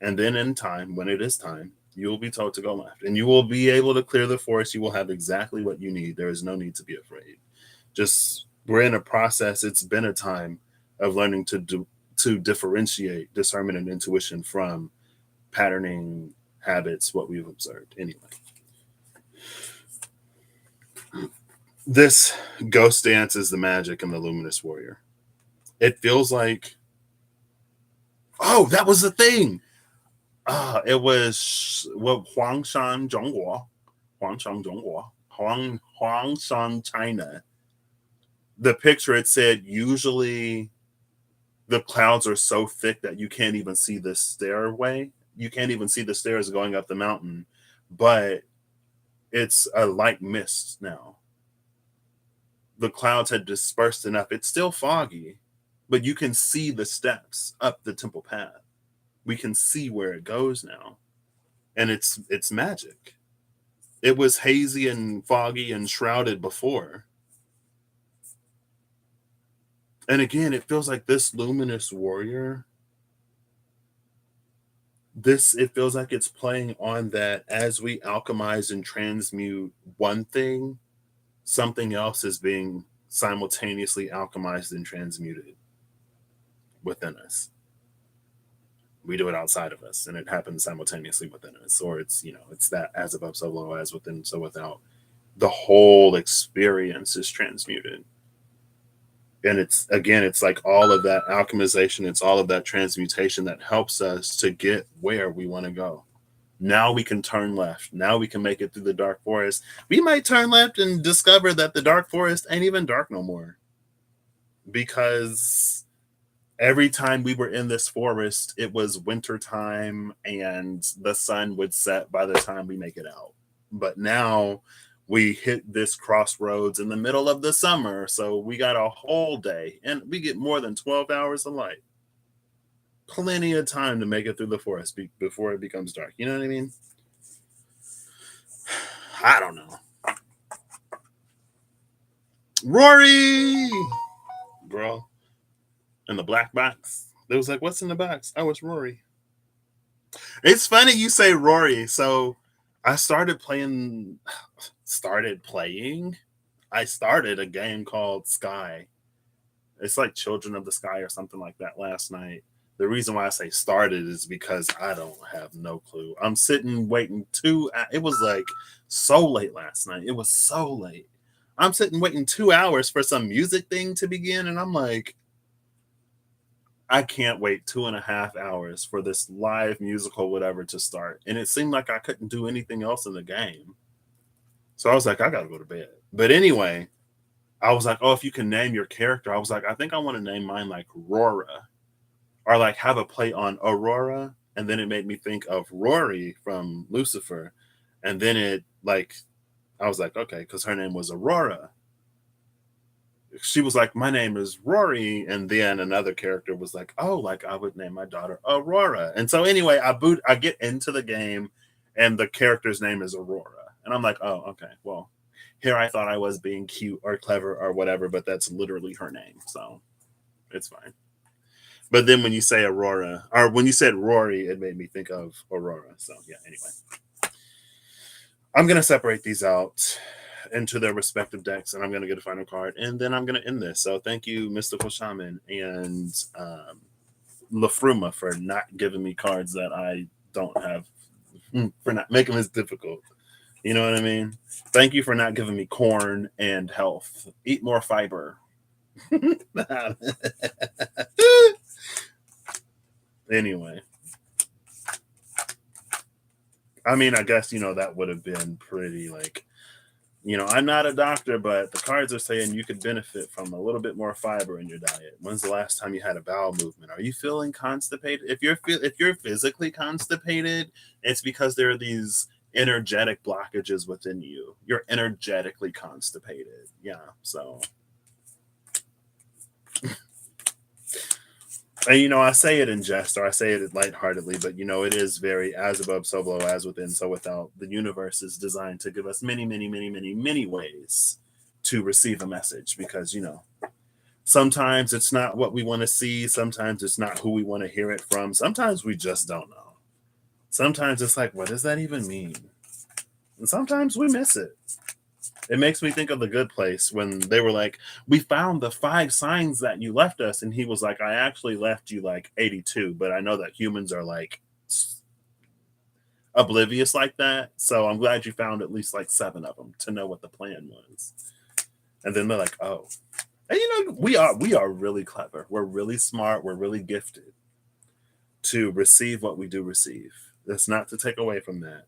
And then in time, when it is time, you will be told to go left. And you will be able to clear the forest. You will have exactly what you need. There is no need to be afraid. Just, we're in a process. It's been a time of learning to differentiate discernment and intuition from patterning, habits, what we've observed. Anyway. This ghost dance is the magic in the luminous warrior. It feels like, oh, that was the thing. It was Huangshan Zhongguo, Huangshan Zhongguo, Huangshan China. The picture, it said usually the clouds are so thick that you can't even see the stairway. You can't even see the stairs going up the mountain, but it's a light mist now. The clouds had dispersed enough. It's still foggy, but you can see the steps up the temple path. We can see where it goes now. And it's magic. It was hazy and foggy and shrouded before. And again, it feels like this luminous warrior, it feels like it's playing on that as we alchemize and transmute one thing, something else is being simultaneously alchemized and transmuted within us. We do it outside of us, and it happens simultaneously within us. Or it's that as above, so below, as within, so without. The whole experience is transmuted. And it's like all of that alchemization, it's all of that transmutation that helps us to get where we want to go. Now we can turn left. Now we can make it through the dark forest. We might turn left and discover that the dark forest ain't even dark no more. Because every time we were in this forest, it was wintertime and the sun would set by the time we make it out. But now we hit this crossroads in the middle of the summer. So we got a whole day and we get more than 12 hours of light. Plenty of time to make it through the forest before it becomes dark. You know what I mean? I don't know. Rory, bro, in the black box. It was like, what's in the box? Oh, it's Rory. It's funny you say Rory. So I started playing. I started a game called Sky. It's like Children of the Sky or something like that last night. The reason why I say started is because I don't have no clue. I'm sitting waiting it was like so late last night. It was so late. I'm sitting waiting 2 hours for some music thing to begin, and I'm like, I can't wait 2.5 hours for this live musical whatever to start. And it seemed like I couldn't do anything else in the game. So I was like, I gotta go to bed. But anyway, I was like, oh, if you can name your character, I was like, I think I want to name mine like Rora, or like have a play on Aurora. And then it made me think of Rory from Lucifer. And then I was like, okay, because her name was Aurora. She was like, my name is Rory. And then another character was like, oh, like I would name my daughter Aurora. And so anyway, I get into the game and the character's name is Aurora. And I'm like, oh, okay, well, here I thought I was being cute or clever or whatever, but that's literally her name. So it's fine. But then when you say Aurora, or when you said Rory, it made me think of Aurora. So yeah, anyway. I'm going to separate these out into their respective decks, and I'm going to get a final card, and then I'm going to end this. So thank you, Mystical Shaman and Lafruma, for not giving me cards that I don't have, for not making this difficult. You know what I mean? Thank you for not giving me corn and health. Eat more fiber. Anyway. I mean, I guess, that would have been pretty like, I'm not a doctor, but the cards are saying you could benefit from a little bit more fiber in your diet. When's the last time you had a bowel movement? Are you feeling constipated? If you're physically constipated, it's because there are these energetic blockages within you. You're energetically constipated. Yeah. So and I say it in jest, or I say it lightheartedly, but it is very as above, so below, as within, so without. The universe is designed to give us many, many, many, many, many ways to receive a message, because sometimes it's not what we want to see, sometimes it's not who we want to hear it from, sometimes we just don't know. Sometimes it's like, what does that even mean? And sometimes we miss it. It makes me think of The Good Place, when they were like, we found the 5 signs that you left us. And he was like, I actually left you like 82, but I know that humans are like oblivious like that. So I'm glad you found at least like 7 of them to know what the plan was. And then they're like, oh, and we are really clever. We're really smart. We're really gifted to receive what we do receive. That's not to take away from that.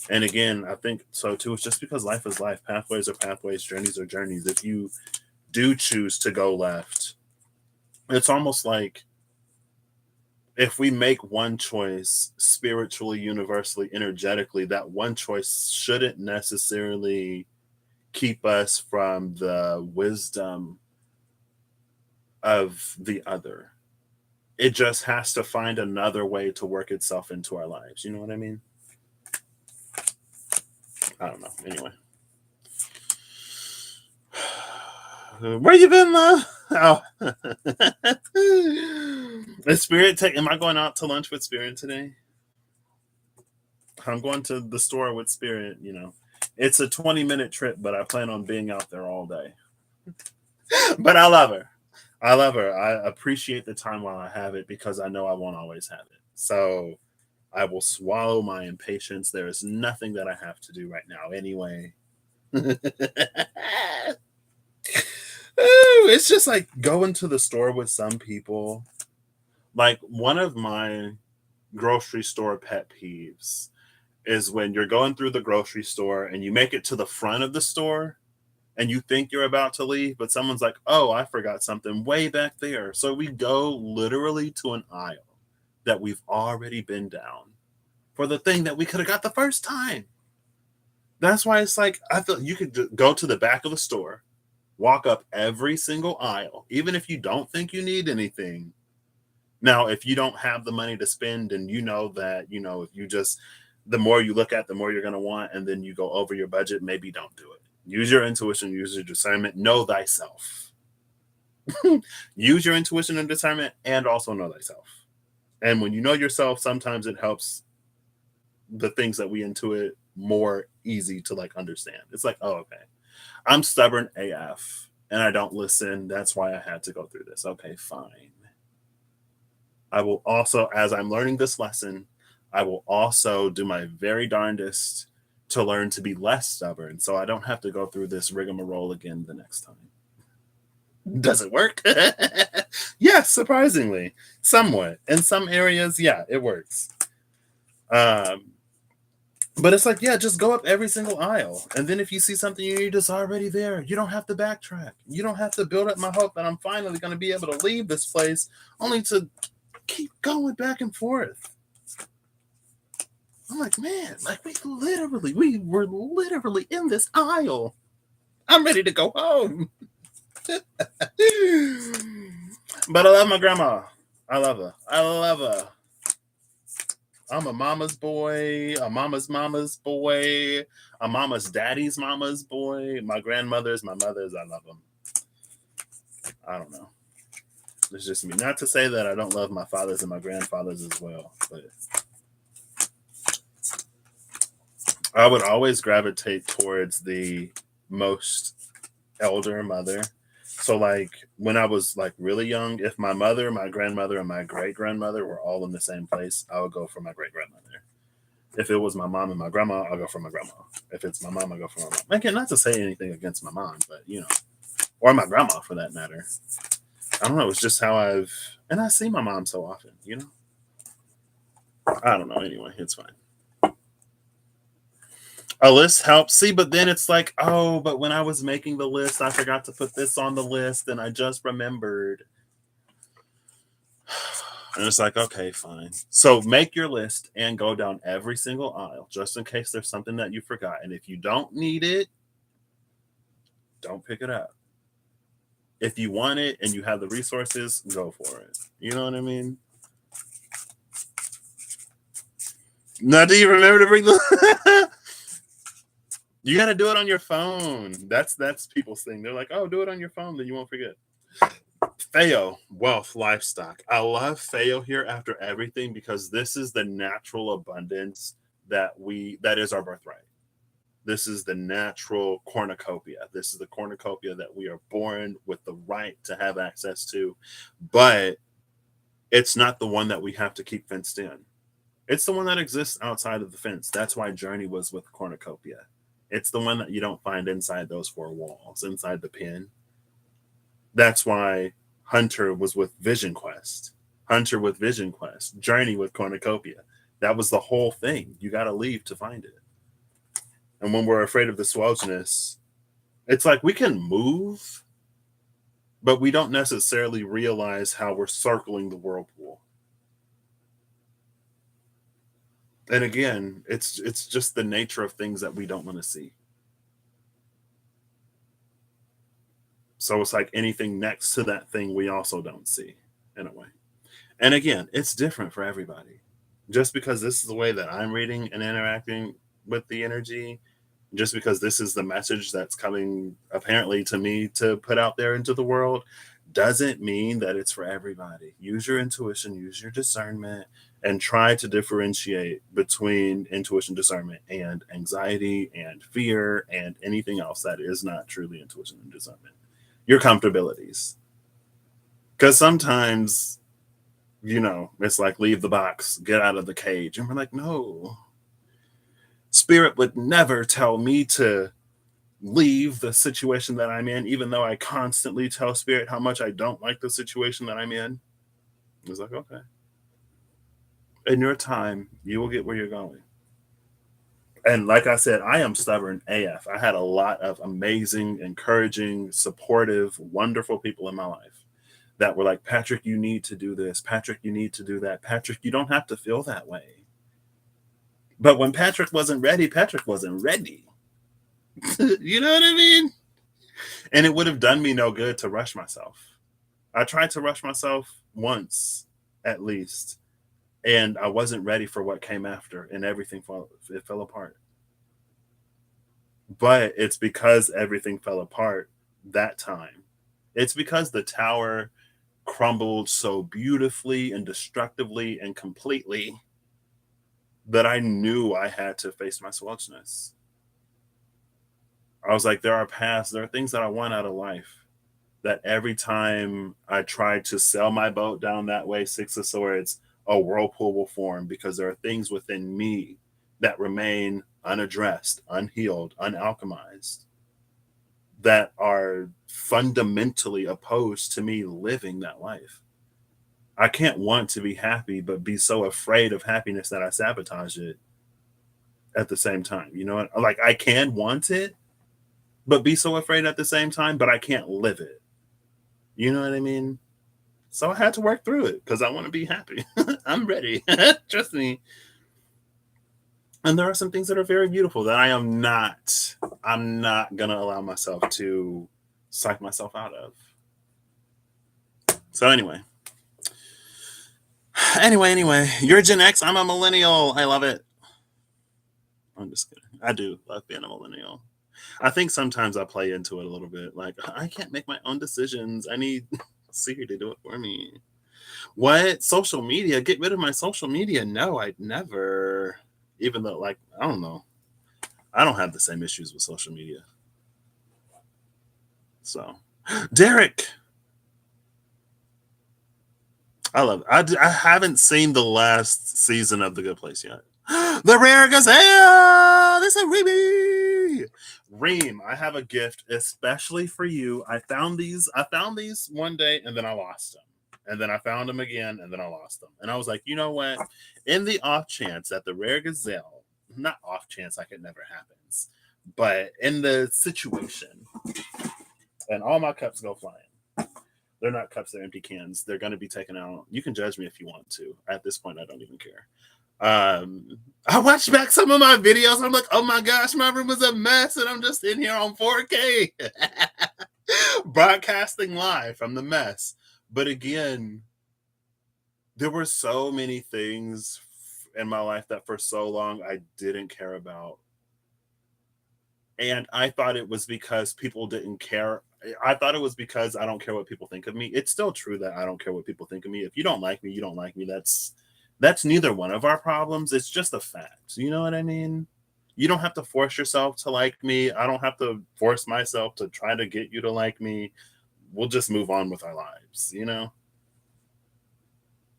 And again, I think so too. It's just because life is life. Pathways are pathways. Journeys are journeys. If you do choose to go left, it's almost like if we make one choice spiritually, universally, energetically, that one choice shouldn't necessarily keep us from the wisdom of the other. It just has to find another way to work itself into our lives. You know what I mean? I don't know. Anyway. Where you been, love? Oh. Is Spirit am I going out to lunch with Spirit today? I'm going to the store with Spirit, It's a 20-minute trip, but I plan on being out there all day. But I love her. I love her. I appreciate the time while I have it, because I know I won't always have it. So I will swallow my impatience. There is nothing that I have to do right now anyway. It's just like going to the store with some people. Like, one of my grocery store pet peeves is when you're going through the grocery store and you make it to the front of the store and you think you're about to leave, but someone's like, oh, I forgot something way back there. So we go literally to an aisle that we've already been down for the thing that we could have got the first time. That's why it's like, I feel you could go to the back of the store, walk up every single aisle, even if you don't think you need anything. Now, if you don't have the money to spend and you know that, if you just, the more you look at, the more you're going to want, and then you go over your budget, maybe don't do it. Use your intuition, use your discernment, know thyself. Use your intuition and discernment and also know thyself. And when you know yourself, sometimes it helps the things that we intuit more easy to like understand. It's like, oh, okay, I'm stubborn AF and I don't listen. That's why I had to go through this. Okay, fine. I will also, as I'm learning this lesson, I will also do my very darndest to learn to be less stubborn so I don't have to go through this rigmarole again the next time. Does it work? Yes, surprisingly, somewhat. In some areas, yeah, it works. But it's like, yeah, just go up every single aisle. And then if you see something you need, it's already there. You don't have to backtrack. You don't have to build up my hope that I'm finally going to be able to leave this place only to keep going back and forth. I'm like, man, like we were literally in this aisle. I'm ready to go home. But I love my grandma. I love her. I love her. I'm a mama's boy, a mama's boy, a mama's daddy's mama's boy. My grandmother's, my mother's, I love them. I don't know. It's just me. Not to say that I don't love my fathers and my grandfathers as well, but I would always gravitate towards the most elder mother. So like when I was like really young, if my mother, my grandmother, and my great grandmother were all in the same place, I would go for my great grandmother. If it was my mom and my grandma, I'll go for my grandma. If it's my mom, I'll go for my mom. Again, not to say anything against my mom, but or my grandma for that matter. I don't know. It's just how and I see my mom so often, I don't know. Anyway, it's fine. A list helps. See, but then it's like, oh, but when I was making the list, I forgot to put this on the list and I just remembered. And it's like, okay, fine. So make your list and go down every single aisle just in case there's something that you forgot. And if you don't need it, don't pick it up. If you want it and you have the resources, go for it. You know what I mean? Now, do you remember to bring the... You got to do it on your phone. That's people's thing. They're like, oh, do it on your phone, then you won't forget. Feo, wealth, livestock. I love Feo here after everything because this is the natural abundance that is our birthright. This is the natural cornucopia. This is the cornucopia that we are born with the right to have access to, but it's not the one that we have to keep fenced in. It's the one that exists outside of the fence. That's why Journey was with cornucopia. It's the one that you don't find inside those four walls, inside the pen. That's why Hunter was with Vision Quest. Hunter with Vision Quest. Journey with cornucopia. That was the whole thing. You got to leave to find it. And when we're afraid of the swogeness, it's like we can move, but we don't necessarily realize how we're circling the whirlpool. And again, it's just the nature of things that we don't want to see. So it's like anything next to that thing we also don't see in a way. And again, it's different for everybody. Just because this is the way that I'm reading and interacting with the energy, just because this is the message that's coming apparently to me to put out there into the world, doesn't mean that it's for everybody. Use your intuition, use your discernment, and try to differentiate between intuition, discernment, and anxiety and fear and anything else that is not truly intuition and discernment. Your comfortabilities. Because sometimes, it's like leave the box, get out of the cage. And we're like, no. Spirit would never tell me to leave the situation that I'm in, even though I constantly tell Spirit how much I don't like the situation that I'm in. It's like, okay. In your time, you will get where you're going. And like I said, I am stubborn AF. I had a lot of amazing, encouraging, supportive, wonderful people in my life that were like, Patrick, you need to do this. Patrick, you need to do that. Patrick, you don't have to feel that way. But when Patrick wasn't ready, Patrick wasn't ready. You know what I mean? And it would have done me no good to rush myself. I tried to rush myself once, at least, and I wasn't ready for what came after, and it fell apart. But it's because everything fell apart that time. It's because the tower crumbled so beautifully and destructively and completely that I knew I had to face my swelchness. I was like, there are paths, there are things that I want out of life that every time I try to sail my boat down that way, Six of Swords, a whirlpool will form because there are things within me that remain unaddressed, unhealed, unalchemized, that are fundamentally opposed to me living that life. I can't want to be happy, but be so afraid of happiness that I sabotage it at the same time. You know what? Like, I can want it, but be so afraid at the same time, but I can't live it. You know what I mean? So I had to work through it because I want to be happy. I'm ready. Trust me. And there are some things that are very beautiful that I'm not gonna allow myself to psych myself out of. So anyway, you're Gen X, I'm a millennial. I love it. I'm just kidding. I do love being a millennial. I think sometimes I play into it a little bit. Like, I can't make my own decisions. I need Siri to do it for me. What? Social media? Get rid of my social media? No, I'd never. Even though, like, I don't know. I don't have the same issues with social media. So, Derek, I love it. I haven't seen the last season of The Good Place yet. The Rare Gazelle! This is Reem. Reem, I have a gift especially for you. I found these one day and then I lost them. And then I found them again and then I lost them. And I was like, you know what? In the off chance that the Rare Gazelle, not off chance like it never happens, but in the situation, and all my cups go flying. They're not cups, they're empty cans. They're going to be taken out. You can judge me if you want to. At this point, I don't even care. I watched back some of my videos and I'm like, oh my gosh, my room was a mess and I'm just in here on 4K broadcasting live from the mess. But again, there were so many things in my life that for so long I didn't care about. And I thought it was because people didn't care. I thought it was because I don't care what people think of me. It's still true that I don't care what people think of me. If you don't like me, you don't like me. That's neither one of our problems. It's just a fact. You know what I mean? You don't have to force yourself to like me. I don't have to force myself to try to get you to like me. We'll just move on with our lives, you know?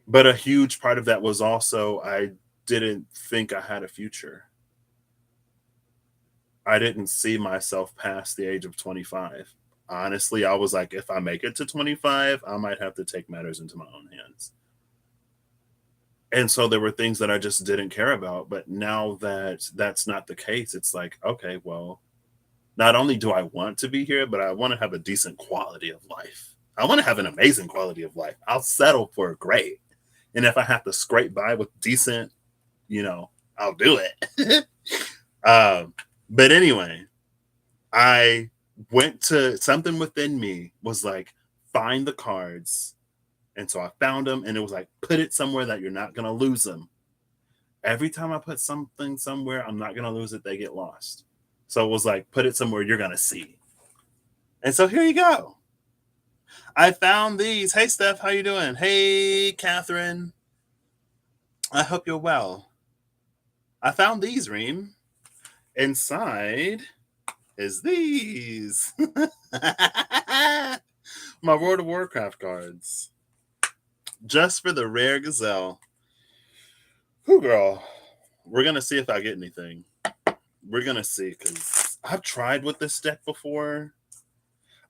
But a huge part of that was also I didn't think I had a future. I didn't see myself past the age of 25. Honestly, I was like, if I make it to 25, I might have to take matters into my own hands. And so there were things that I just didn't care about. But now that that's not the case, it's like, okay, well, not only do I want to be here, but I want to have a decent quality of life. I want to have an amazing quality of life. I'll settle for great. And if I have to scrape by with decent, I'll do it. But anyway, I went to something within me was like, find the cards. And so I found them and it was like, put it somewhere that you're not going to lose them. Every time I put something somewhere, I'm not going to lose it. They get lost. So it was like, put it somewhere you're going to see. And so here you go. I found these. Hey, Steph, how you doing? Hey, Catherine. I hope you're well. I found these, Reem. Inside is these. My World of Warcraft cards. Just for the Rare Gazelle. Whew, girl. We're going to see if I get anything. We're going to see, because I've tried with this deck before.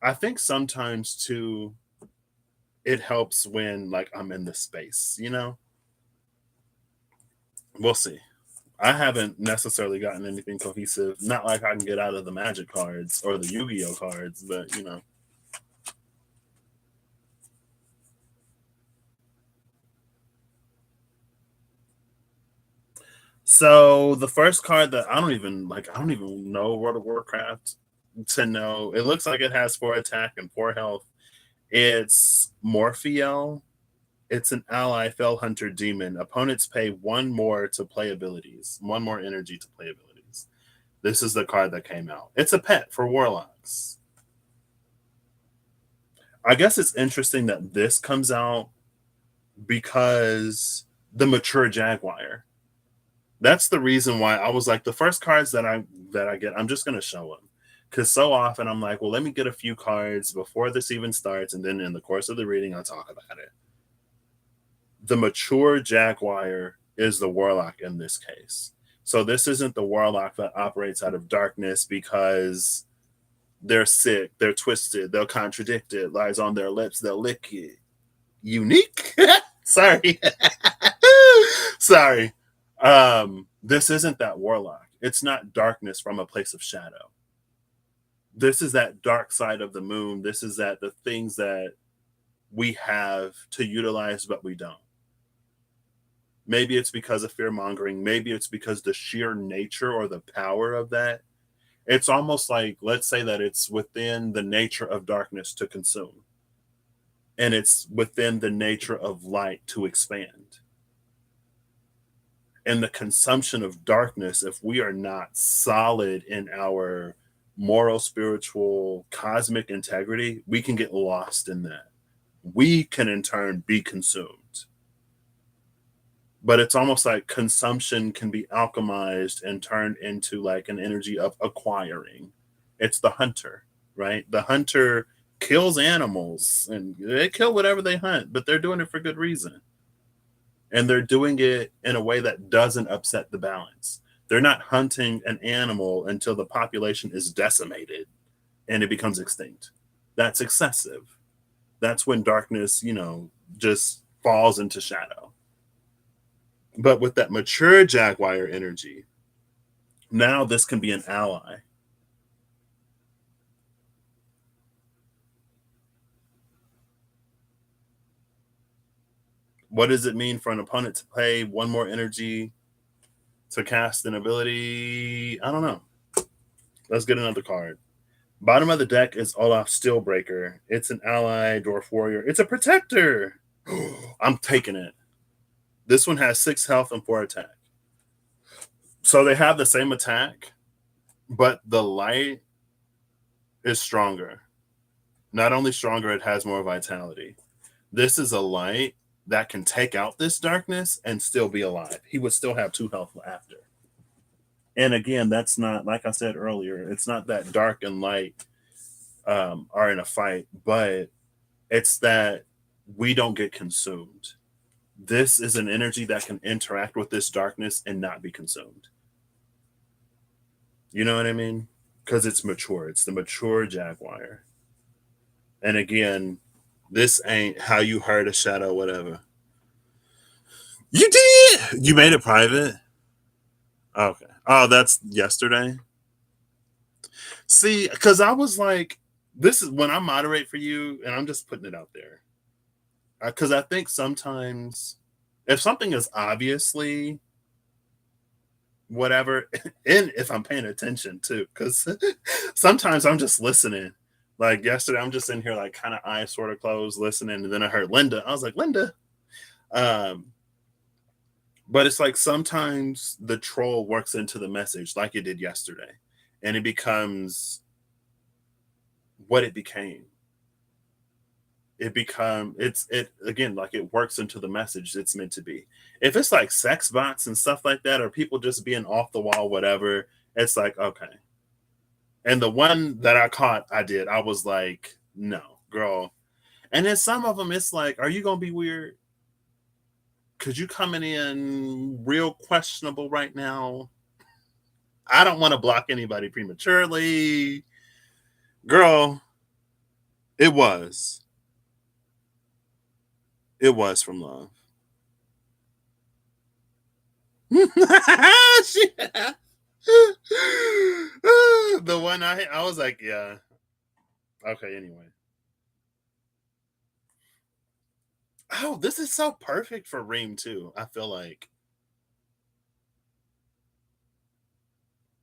I think sometimes, too, it helps when, like, I'm in the space, We'll see. I haven't necessarily gotten anything cohesive. Not like I can get out of the Magic cards or the Yu-Gi-Oh cards, but you know. So the first card that I don't even know World of Warcraft to know. It looks like it has 4 attack and 4 health. It's Morphiel. It's an ally Fell Hunter demon. Opponents pay one more to play abilities, one more energy to play abilities. This is the card that came out. It's a pet for warlocks. I guess it's interesting that this comes out because the mature Jaguar. That's the reason why I was like the first cards that I get, I'm just gonna show them. Because so often I'm like, well, let me get a few cards before this even starts, and then in the course of the reading, I'll talk about it. The mature Jaguar is the warlock in this case. So this isn't the warlock that operates out of darkness because they're sick, they're twisted, they'll contradict it, lies on their lips, they'll lick it. Unique? Sorry. Sorry. This isn't that warlock. It's not darkness from a place of shadow. This is that dark side of the moon. This is that the things that we have to utilize, but we don't. Maybe it's because of fear mongering. Maybe it's because the sheer nature or the power of that. It's almost like, let's say that it's within the nature of darkness to consume, and it's within the nature of light to expand. And the consumption of darkness, if we are not solid in our moral, spiritual, cosmic integrity, we can get lost in that. We can in turn be consumed. But it's almost like consumption can be alchemized and turned into like an energy of acquiring. It's the hunter, right? The hunter kills animals and they kill whatever they hunt, but they're doing it for good reason. And they're doing it in a way that doesn't upset the balance. They're not hunting an animal until the population is decimated and it becomes extinct. That's excessive. That's when darkness, just falls into shadow. But with that mature Jaguar energy, now this can be an ally. What does it mean for an opponent to pay one more energy to cast an ability? I don't know. Let's get another card. Bottom of the deck is Olaf Steelbreaker. It's an ally, dwarf warrior. It's a protector. I'm taking it. This one has 6 health and 4 attack. So they have the same attack, but the light is stronger. Not only stronger, it has more vitality. This is a light that can take out this darkness and still be alive. He would still have 2 health after. And again, that's not, like I said earlier, it's not that dark and light are in a fight, but it's that we don't get consumed. This is an energy that can interact with this darkness and not be consumed. You know what I mean? Because it's mature. It's the mature Jaguar. And again, this ain't how you heard a shadow, whatever. You did. You made it private. Okay. Oh, that's yesterday. See, because I was like, this is when I moderate for you, and I'm just putting it out there. Because I think sometimes if something is obviously whatever, and if I'm paying attention too, because sometimes I'm just listening. Like yesterday, I'm just in here, like kind of eyes sort of closed, listening, and then I heard Linda. I was like, Linda. Um, but it's like sometimes the troll works into the message, like it did yesterday, and it becomes what it became. It again, like it works into the message it's meant to be. If it's like sex bots and stuff like that, or people just being off the wall, whatever, it's like okay. And the one that I caught, I was like, no, girl. And then some of them, it's like, are you gonna be weird? Cause you coming in real questionable right now. I don't want to block anybody prematurely. Girl, it was. It was from love. The one I was like, yeah. Okay, anyway. Oh, this is so perfect for Reem too. I feel like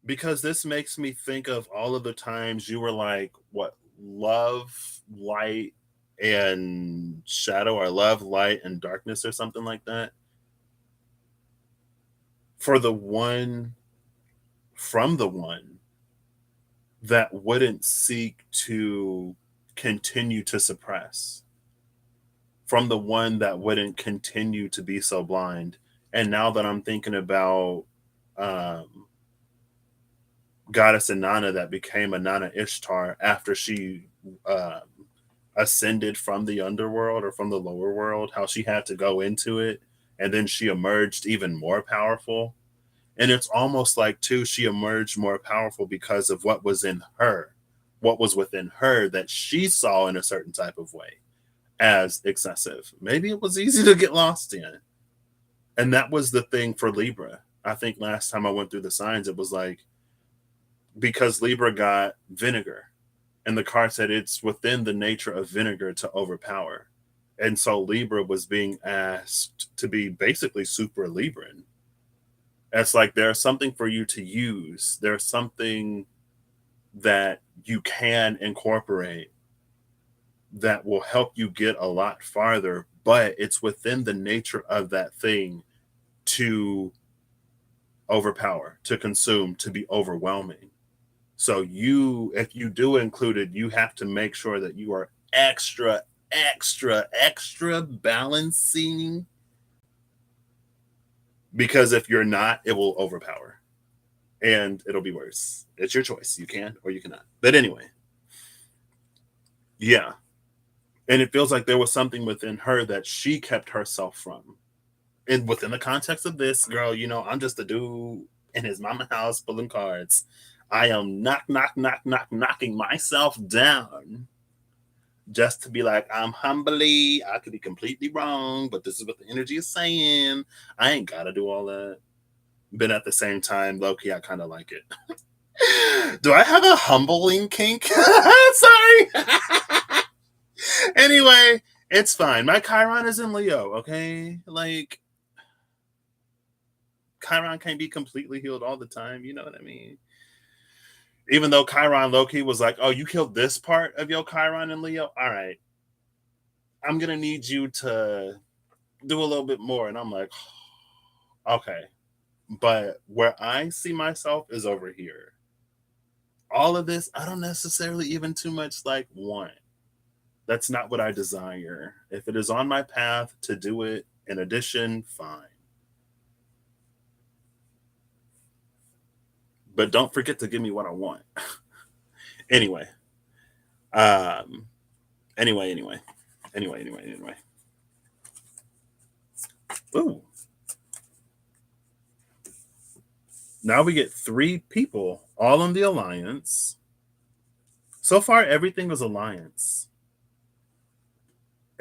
because this makes me think of all of the times you were like, what, love, light, and shadow, or love, light, and darkness, or something like that. For the one from the one that wouldn't seek to continue to suppress, from the one that wouldn't continue to be so blind. And now that I'm thinking about um, goddess Inanna that became Inanna Ishtar after she um, ascended from the underworld or from the lower world, how she had to go into it and then she emerged even more powerful. And it's almost like, too, she emerged more powerful because of what was in her, what was within her that she saw in a certain type of way as excessive. Maybe it was easy to get lost in. And that was the thing for Libra. I think last time I went through the signs, it was like, because Libra got vinegar, and the card said it's within the nature of vinegar to overpower. And so Libra was being asked to be basically super Libran. It's like there's something for you to use, there's something that you can incorporate that will help you get a lot farther, but it's within the nature of that thing to overpower, to consume, to be overwhelming. So you, if you do include it, you have to make sure that you are extra, extra, extra balancing, because if you're not, it will overpower and it'll be worse. It's your choice. You can or you cannot. But anyway, yeah. And it feels like there was something within her that she kept herself from. And within the context of this, girl, I'm just a dude in his mama house pulling cards. I am knocking myself down just to be like, I'm humbly, I could be completely wrong, but this is what the energy is saying. I ain't gotta do all that. But at the same time, low key, I kind of like it. Do I have a humbling kink? Sorry. Anyway, it's fine. My Chiron is in Leo, okay? Like, Chiron can't be completely healed all the time. You know what I mean? Even though Chiron Loki was like, oh, you killed this part of your Chiron in Leo? All right. I'm going to need you to do a little bit more. And I'm like, okay. But where I see myself is over here. All of this, I don't necessarily even too much like want. That's not what I desire. If it is on my path to do it in addition, fine. But don't forget to give me what I want. Anyway. Um anyway. Ooh. Now we get 3 people all in the alliance. So far everything was alliance.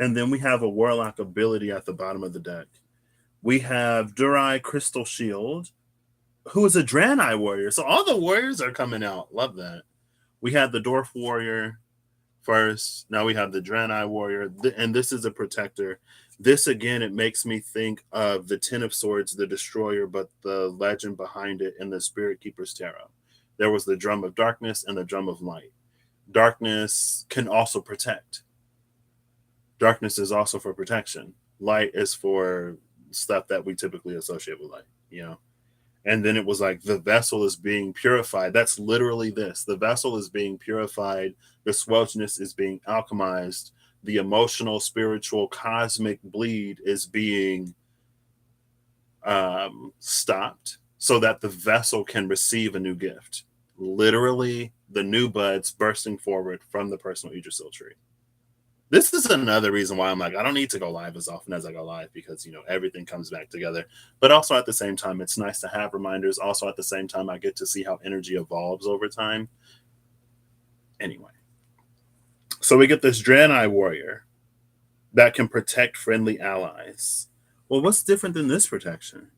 And then we have a warlock ability at the bottom of the deck. We have Durai Crystal Shield, who is a Draenei warrior. So all the warriors are coming out. Love that. We had the Dwarf Warrior first. Now we have the Draenei Warrior. And this is a protector. This, again, it makes me think of the Ten of Swords, the Destroyer, but the legend behind it in the Spirit Keeper's Tarot. There was the Drum of Darkness and the Drum of Light. Darkness can also protect. Darkness is also for protection. Light is for stuff that we typically associate with light. And then it was like the vessel is being purified. That's literally this. The vessel is being purified. The swelchness is being alchemized. The emotional, spiritual, cosmic bleed is being stopped so that the vessel can receive a new gift. Literally, the new buds bursting forward from the personal Yggdrasil tree. This is another reason why I'm like, I don't need to go live as often as I go live because, everything comes back together. But also at the same time, it's nice to have reminders. Also at the same time, I get to see how energy evolves over time. Anyway. So we get this Draenei warrior that can protect friendly allies. Well, what's different than this protection?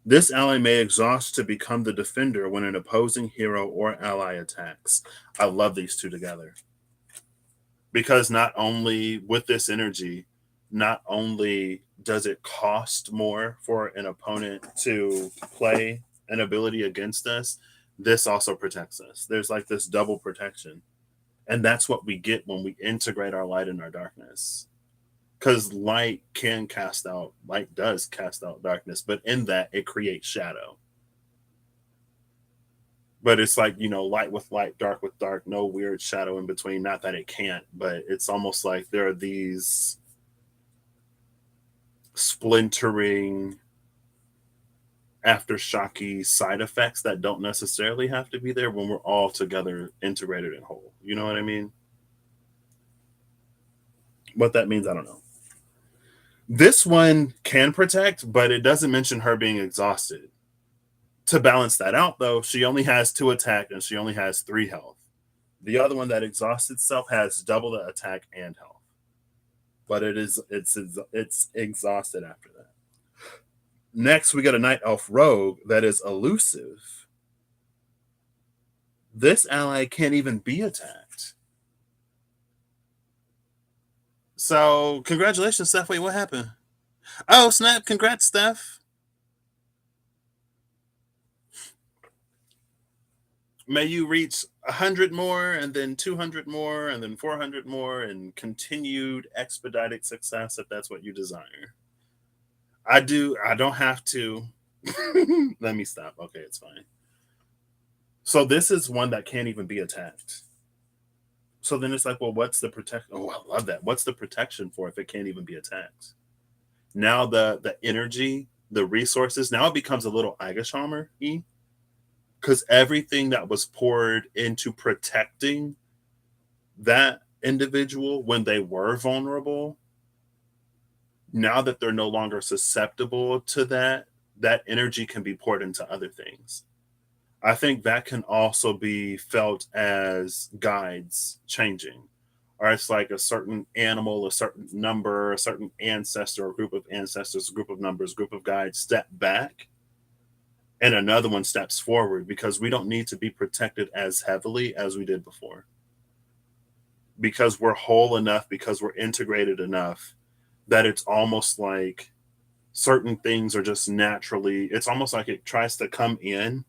This ally may exhaust to become the defender when an opposing hero or ally attacks. I love these two together because not only with this energy, not only does it cost more for an opponent to play an ability against us, this also protects us. There's like this double protection. And that's what we get when we integrate our light and our darkness. Because light does cast out darkness, but in that it creates shadow. But it's like, light with light, dark with dark, no weird shadow in between. Not that it can't, but it's almost like there are these splintering, aftershocky side effects that don't necessarily have to be there when we're all together integrated and whole. You know what I mean? What that means, I don't know. This one can protect, but it doesn't mention her being exhausted. To balance that out, though, she only has 2 attack and she only has 3 health. The other one that exhausts itself has double the attack and health, but it's exhausted after that. Next, we got a Night Elf Rogue that is elusive. This ally can't even be attacked. So, congratulations, Steph. Wait, what happened? Oh, snap. Congrats, Steph. May you reach 100 more, and then 200 more, and then 400 more, and continued expedited success if that's what you desire. I don't have to. Let me stop. Okay, it's fine. So this is one that can't even be attacked. So then it's like, well, what's the protection? Oh, I love that. What's the protection for if it can't even be attacked? Now the energy, the resources, now it becomes a little Eigerhammer-y. Because everything that was poured into protecting that individual when they were vulnerable, now that they're no longer susceptible to that energy can be poured into other things. I think that can also be felt as guides changing. Or it's like a certain animal, a certain number, a certain ancestor, a group of ancestors, a group of numbers, a group of guides step back and another one steps forward because we don't need to be protected as heavily as we did before. Because we're whole enough, because we're integrated enough that it's almost like certain things are just naturally, it's almost like it tries to come in.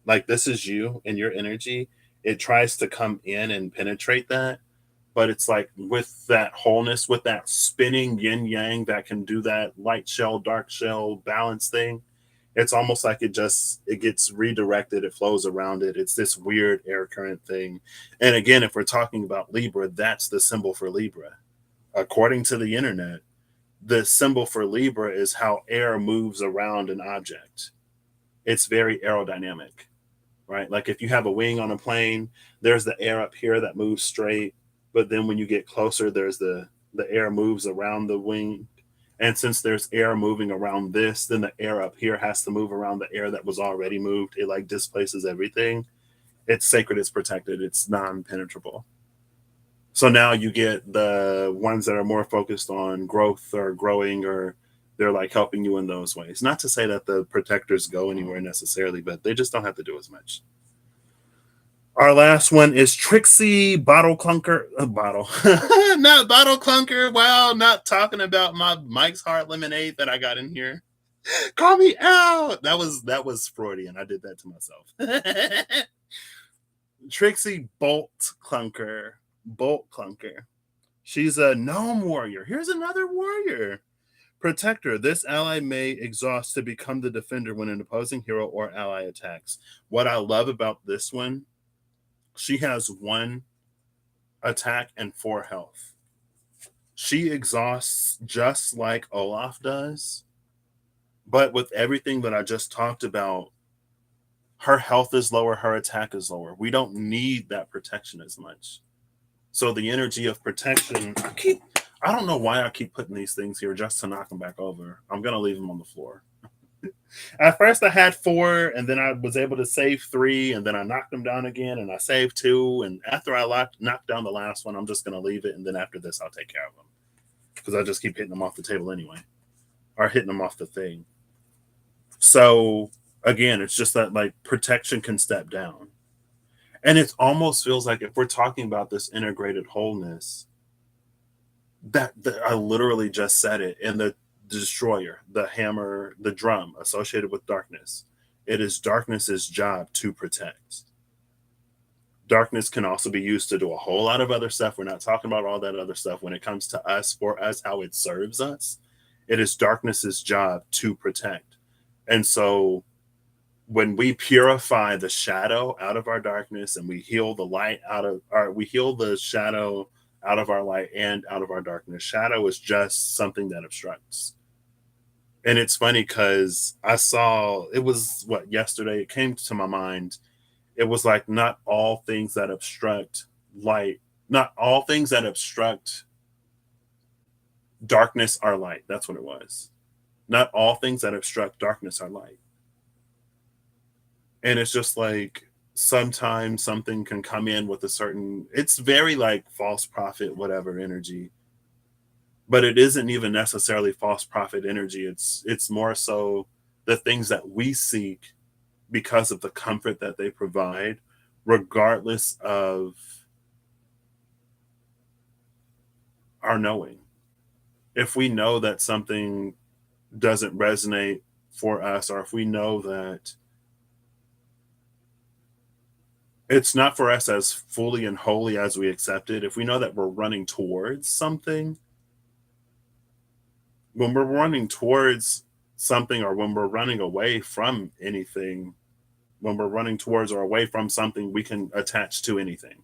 Like this is you and your energy. It tries to come in and penetrate that. But it's like with that wholeness, with that spinning yin yang that can do that light shell, dark shell balance thing, it's almost like it gets redirected. It flows around it. It's this weird air current thing. And again, if we're talking about Libra, that's the symbol for Libra. According to the internet, the symbol for Libra is how air moves around an object. It's very aerodynamic, right? Like if you have a wing on a plane, there's the air up here that moves straight. But then when you get closer, there's the air moves around the wing. And since there's air moving around this, then the air up here has to move around the air that was already moved. It like displaces everything. It's sacred, it's protected, it's non-penetrable. So now you get the ones that are more focused on growth or growing, or they're like helping you in those ways. Not to say that the protectors go anywhere necessarily, but they just don't have to do as much. Our last one is Trixie Bottle Clunker. Bottle. Not Bottle Clunker. Wow, not talking about my Mike's Hard Lemonade that I got in here. Call me out. That was Freudian. I did that to myself. Trixie Bolt Clunker. Bolt Clunker. She's a gnome warrior. Here's another warrior. Protector. This ally may exhaust to become the defender when an opposing hero or ally attacks. What I love about this one, she has 1 attack and 4 health. She exhausts just like Olaf does, but with everything that I just talked about, her health is lower, her attack is lower. We don't need that protection as much. So the energy of protection, I don't know why I keep putting these things here just to knock them back over. I'm going to leave them on the floor. At first I had 4, and then I was able to save 3, and then I knocked them down again, and I saved 2. And after I knocked down the last one, I'm just going to leave it. And then after this, I'll take care of them because I just keep hitting them off the table anyway, or hitting them off the thing. So again, it's just that like protection can step down. And it almost feels like if we're talking about this integrated wholeness, that I literally just said it in the destroyer, the hammer, the drum associated with darkness. It is darkness's job to protect. Darkness can also be used to do a whole lot of other stuff. We're not talking about all that other stuff when it comes to us, for us, how it serves us. It is darkness's job to protect. And so when we purify the shadow out of our darkness and we heal the light out of our, we heal the shadow out of our light and out of our darkness. Shadow is just something that obstructs. And it's funny because I saw it was what yesterday, it came to my mind. It was like not all things that obstruct light, not all things that obstruct darkness are light. That's what it was. Not all things that obstruct darkness are light. And it's just like sometimes something can come in with a certain, it's very like false prophet whatever energy, but it isn't even necessarily false prophet energy. It's more so the things that we seek because of the comfort that they provide, regardless of our knowing. If we know that something doesn't resonate for us, or if we know that it's not for us as fully and wholly as we accept it, if we know that we're running towards something, when we're running towards something or when we're running away from anything, when we're running towards or away from something, we can attach to anything.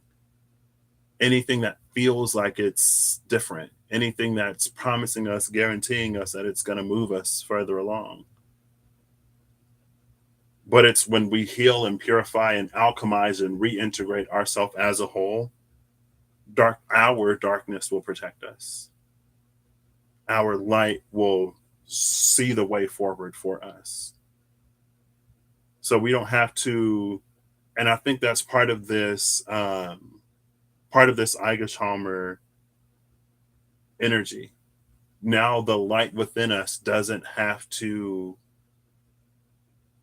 Anything that feels like it's different, anything that's promising us, guaranteeing us that it's going to move us further along. But it's when we heal and purify and alchemize and reintegrate ourselves as a whole, our darkness will protect us. Our light will see the way forward for us. So we don't have to, and I think that's part of this Eigerchalmer energy. Now the light within us doesn't have to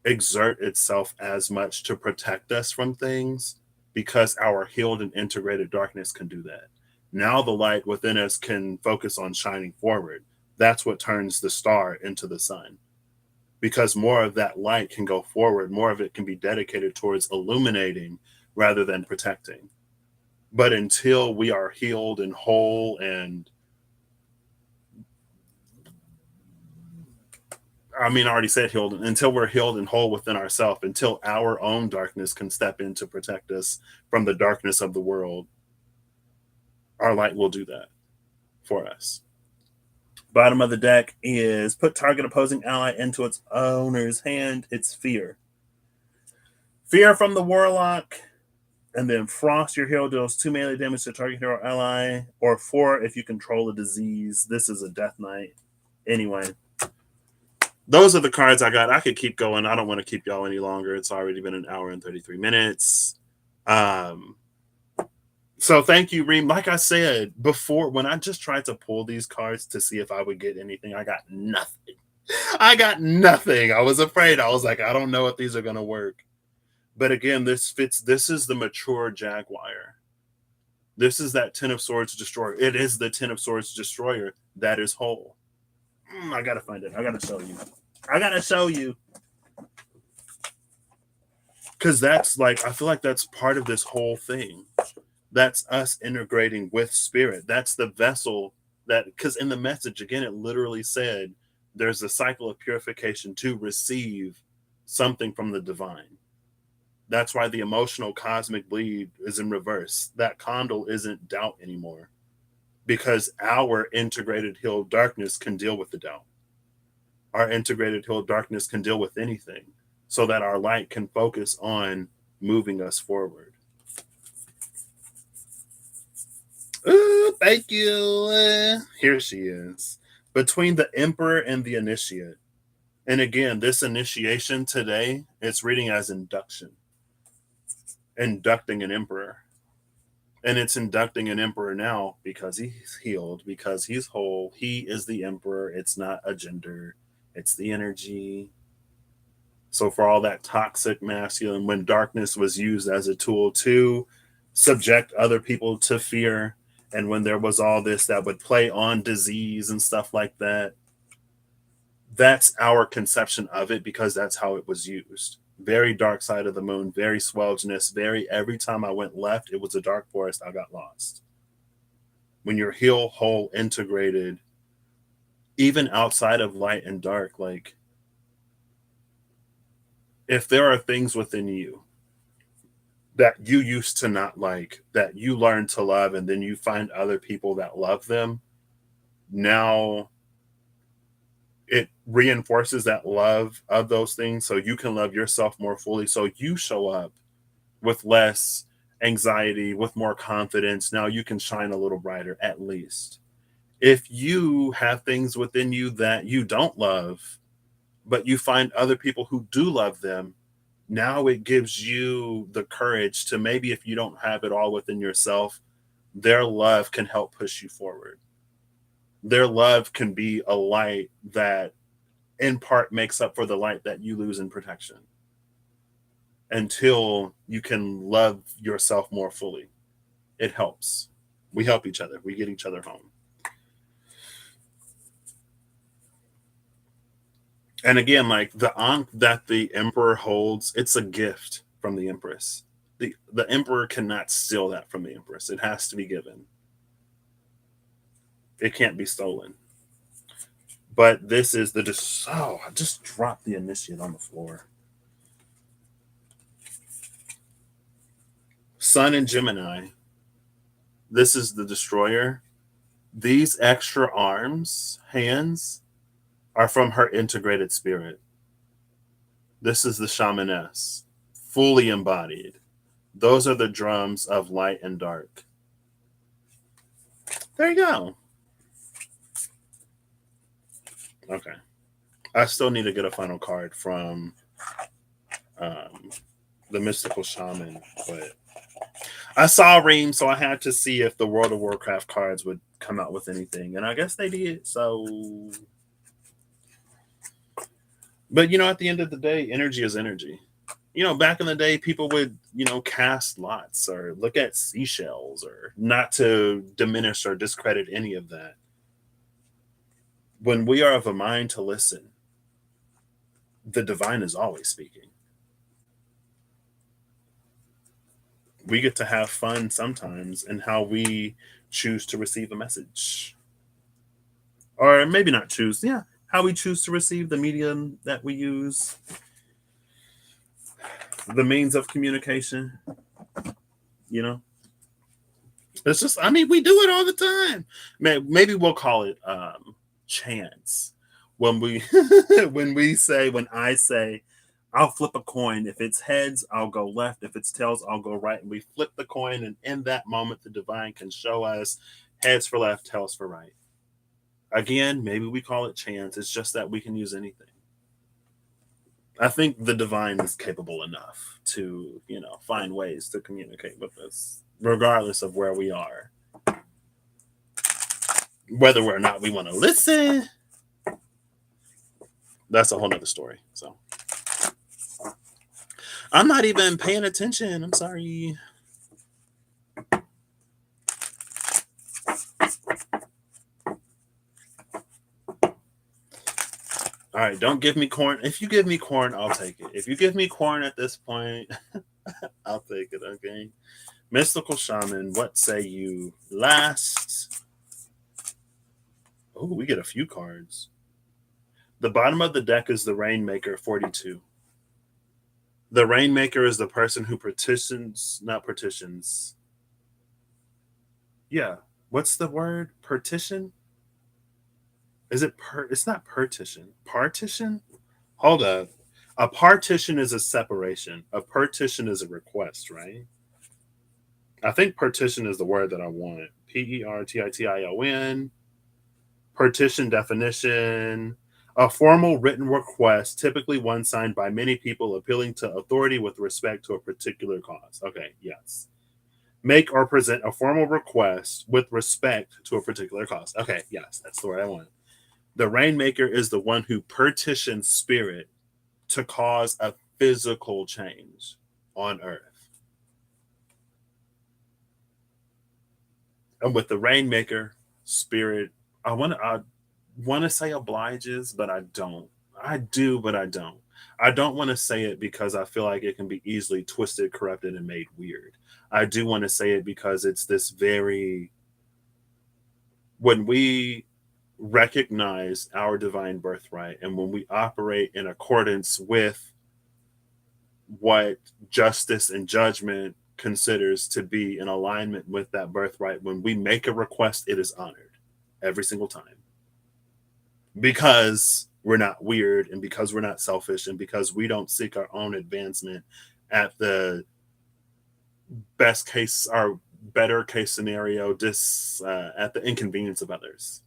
exert itself as much to protect us from things because our healed and integrated darkness can do that. Now the light within us can focus on shining forward. That's what turns the star into the sun, because more of that light can go forward, more of it can be dedicated towards illuminating rather than protecting. But until we are healed and whole and I mean, I already said healed, until we're healed and whole within ourselves, until our own darkness can step in to protect us from the darkness of the world, our light will do that for us. Bottom of the deck is put target opposing ally into its owner's hand. It's fear. Fear from the warlock, and then frost your hero deals 2 melee damage to target hero ally, or 4 if you control a disease. This is a death knight. Anyway, those are the cards I got. I could keep going. I don't want to keep y'all any longer. It's already been an hour and 33 minutes. So thank you, Reem. Like I said before, when I just tried to pull these cards to see if I would get anything, I got nothing. I got nothing. I was afraid. I was like, I don't know if these are going to work. But again, this fits. This is the mature Jaguar. This is that Ten of Swords Destroyer. It is the Ten of Swords Destroyer that is whole. I got to find it. I got to show you. I got to show you. Because that's like, I feel like that's part of this whole thing. That's us integrating with spirit. That's the vessel that, because in the message, again, it literally said there's a cycle of purification to receive something from the divine. That's why the emotional cosmic bleed is in reverse. That condyle isn't doubt anymore, because our integrated healed darkness can deal with the doubt. Our integrated healed darkness can deal with anything, so that our light can focus on moving us forward. Ooh, thank you. Here she is. Between the Emperor and the Initiate. And again, this initiation today, it's reading as induction. Inducting an Emperor. And it's inducting an Emperor now because he's healed, because he's whole. He is the Emperor. It's not a gender, it's the energy. So for all that toxic masculine, when darkness was used as a tool to subject other people to fear, and when there was all this that would play on disease and stuff like that, that's our conception of it because that's how it was used. Very dark side of the moon, very swelginess, very every time I went left, it was a dark forest, I got lost. When you're heal, whole, integrated, even outside of light and dark, like if there are things within you that you used to not like, that you learn to love, and then you find other people that love them, now it reinforces that love of those things so you can love yourself more fully. So you show up with less anxiety, with more confidence. Now you can shine a little brighter, at least. If you have things within you that you don't love, but you find other people who do love them, now it gives you the courage to, maybe if you don't have it all within yourself, their love can help push you forward. Their love can be a light that in part makes up for the light that you lose in protection until you can love yourself more fully. It helps. We help each other. We get each other home. And again, like the ankh that the emperor holds, it's a gift from the empress. The emperor cannot steal that from the empress. It has to be given. It can't be stolen. But this is the oh, I just dropped the initiate on the floor. Sun and Gemini. This is the destroyer. These extra arms, hands, are from her integrated spirit. This is the shamaness, fully embodied. Those are the drums of light and dark. There you go. Okay. I still need to get a final card from the mystical shaman, but I saw Ream, so I had to see if the World of Warcraft cards would come out with anything, and I guess they did. So, but at the end of the day, energy is energy. Back in the day, people would, cast lots or look at seashells, or not to diminish or discredit any of that. When we are of a mind to listen, the divine is always speaking. We get to have fun sometimes in how we choose to receive a message. Or maybe not choose, yeah, how we choose to receive the medium that we use, the means of communication. It's just, we do it all the time. Maybe we'll call it chance. When we when I say, I'll flip a coin. If it's heads, I'll go left. If it's tails, I'll go right. And we flip the coin, and in that moment, the divine can show us heads for left, tails for right. Again, maybe we call it chance. It's just that we can use anything. I think the divine is capable enough to, find ways to communicate with us, regardless of where we are. Whether or not we want to listen, that's a whole nother story. So I'm not even paying attention. I'm sorry. All right, don't give me corn. If you give me corn, I'll take it. If you give me corn at this point, I'll take it, okay? Mystical Shaman, what say you? Last. Oh, we get a few cards. The bottom of the deck is the Rainmaker, 42. The Rainmaker is the person who not partitions. Yeah. What's the word? Partition? Is it it's not partition. Partition? Hold up. A partition is a separation. A partition is a request, right? I think partition is the word that I want. Pertition. Partition definition. A formal written request, typically one signed by many people, appealing to authority with respect to a particular cause. Okay, yes. Make or present a formal request with respect to a particular cause. Okay, yes, that's the word I want. The Rainmaker is the one who partitions spirit to cause a physical change on earth. And with the Rainmaker spirit, I want to say obliges, but I don't. I do, but I don't. I don't want to say it because I feel like it can be easily twisted, corrupted, and made weird. I do want to say it because it's this very, when we recognize our divine birthright and when we operate in accordance with what justice and judgment considers to be in alignment with that birthright, when we make a request, it is honored every single time, because we're not weird and because we're not selfish and because we don't seek our own advancement at the best case or better case scenario, at the inconvenience of others.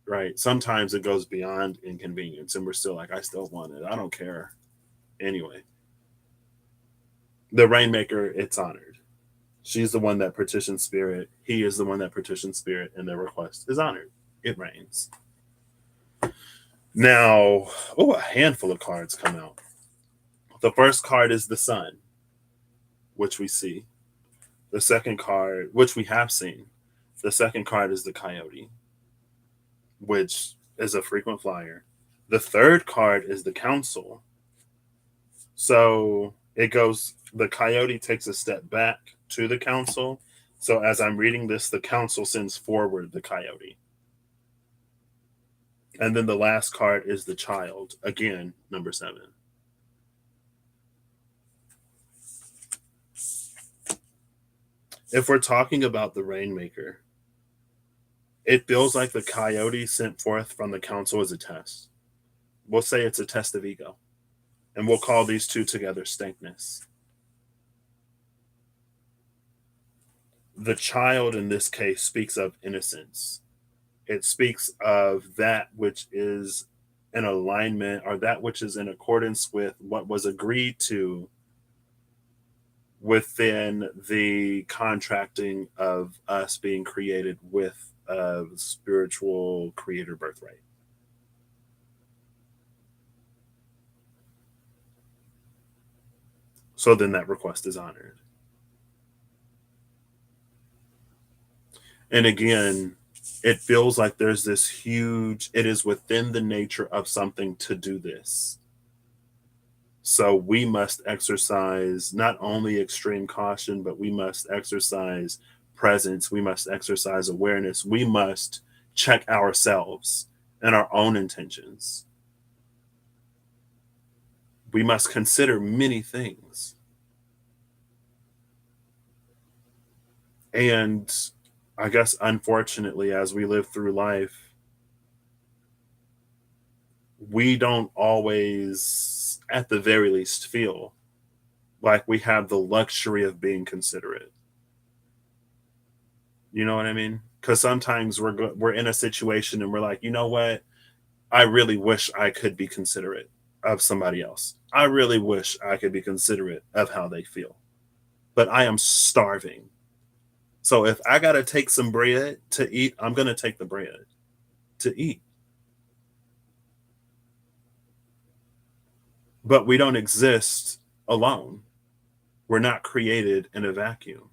Right? Sometimes it goes beyond inconvenience, and we're still like, I still want it. I don't care. Anyway, the Rainmaker, it's honored. She's the one that petitions spirit. He is the one that petitions spirit, and their request is honored. It rains. Now, oh, a handful of cards come out. The first card is the Sun, which we see. The second card, which we have seen. The second card is the Coyote, which is a frequent flyer. The third card is the Council. So it goes, the Coyote takes a step back to the Council. So as I'm reading this, the Council sends forward the Coyote. And then the last card is the Child, again, number 7. If we're talking about the Rainmaker, it feels like the Coyote sent forth from the Council as a test. We'll say it's a test of ego. And we'll call these two together stankness. The Child in this case speaks of innocence. It speaks of that which is in alignment, or that which is in accordance with what was agreed to within the contracting of us being created with a spiritual creator birthright. So then that request is honored. And again, it feels like there's this huge, it is within the nature of something to do this. So we must exercise not only extreme caution, but we must exercise presence. We must exercise awareness. We must check ourselves and our own intentions. We must consider many things. And I guess, unfortunately, as we live through life, we don't always, at the very least, feel like we have the luxury of being considerate. You know what I mean? Because sometimes we're in a situation and we're like, you know what? I really wish I could be considerate of somebody else. I really wish I could be considerate of how they feel. But I am starving. So if I got to take some bread to eat, I'm going to take the bread to eat. But we don't exist alone. We're not created in a vacuum.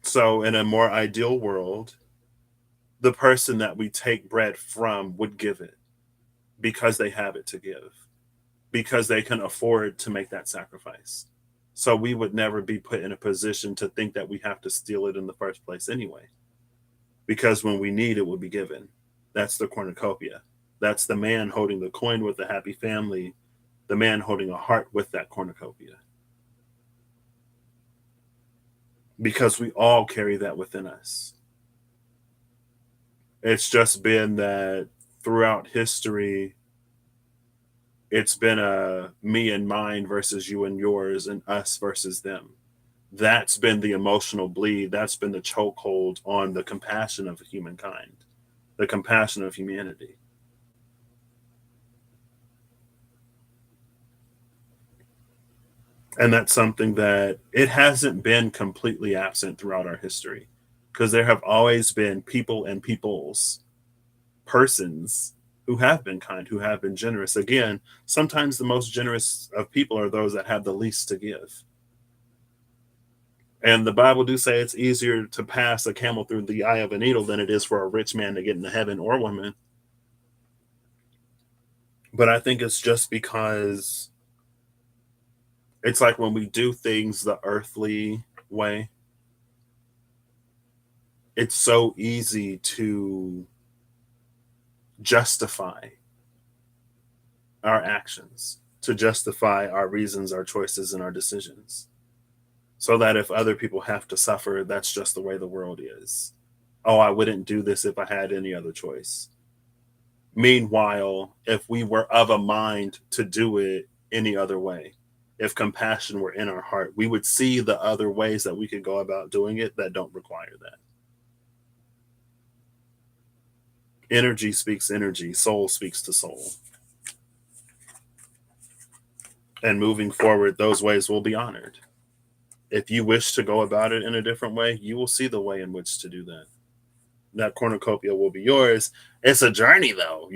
So in a more ideal world, the person that we take bread from would give it because they have it to give, because they can afford to make that sacrifice. So we would never be put in a position to think that we have to steal it in the first place anyway. Because when we need, it will be given. That's the cornucopia. That's the man holding the coin with the happy family, the man holding a heart with that cornucopia. Because we all carry that within us. It's just been that throughout history, it's been a me and mine versus you and yours and us versus them. That's been the emotional bleed. That's been the chokehold on the compassion of humankind, the compassion of humanity. And that's something that it hasn't been completely absent throughout our history, because there have always been people and peoples, persons who have been kind, who have been generous. Again, sometimes the most generous of people are those that have the least to give. And the Bible do say it's easier to pass a camel through the eye of a needle than it is for a rich man to get into heaven, or woman. But I think it's just because it's like when we do things the earthly way, it's so easy to justify our actions, to justify our reasons, our choices, and our decisions. So that if other people have to suffer, that's just the way the world is. Oh, I wouldn't do this if I had any other choice. Meanwhile, if we were of a mind to do it any other way, if compassion were in our heart, we would see the other ways that we could go about doing it that don't require that. Energy speaks energy, soul speaks to soul. And moving forward, those ways will be honored. If you wish to go about it in a different way, you will see the way in which to do that. That cornucopia will be yours. It's a journey, though.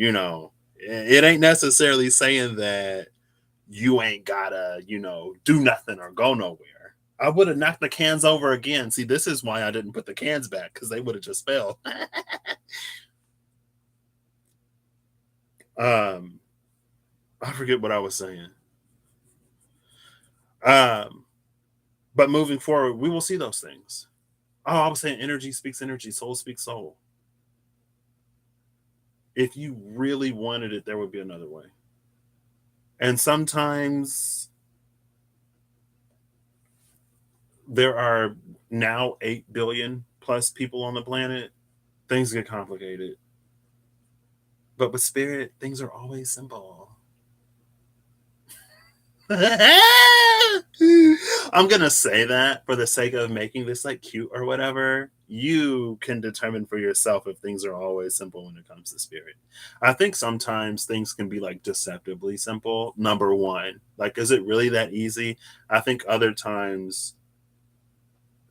It ain't necessarily saying that you ain't gotta, do nothing or go nowhere. I would have knocked the cans over again. See, this is why I didn't put the cans back, because they would have just fell. I forget what I was saying. But moving forward, we will see those things. Oh, I was saying energy speaks energy, soul speaks soul. If you really wanted it, there would be another way. And sometimes there are now 8 billion plus people on the planet. Things get complicated. But with spirit, things are always simple. I'm gonna say that for the sake of making this like cute or whatever. You can determine for yourself if things are always simple when it comes to spirit. I think sometimes things can be like deceptively simple. Number one, like, is it really that easy? I think other times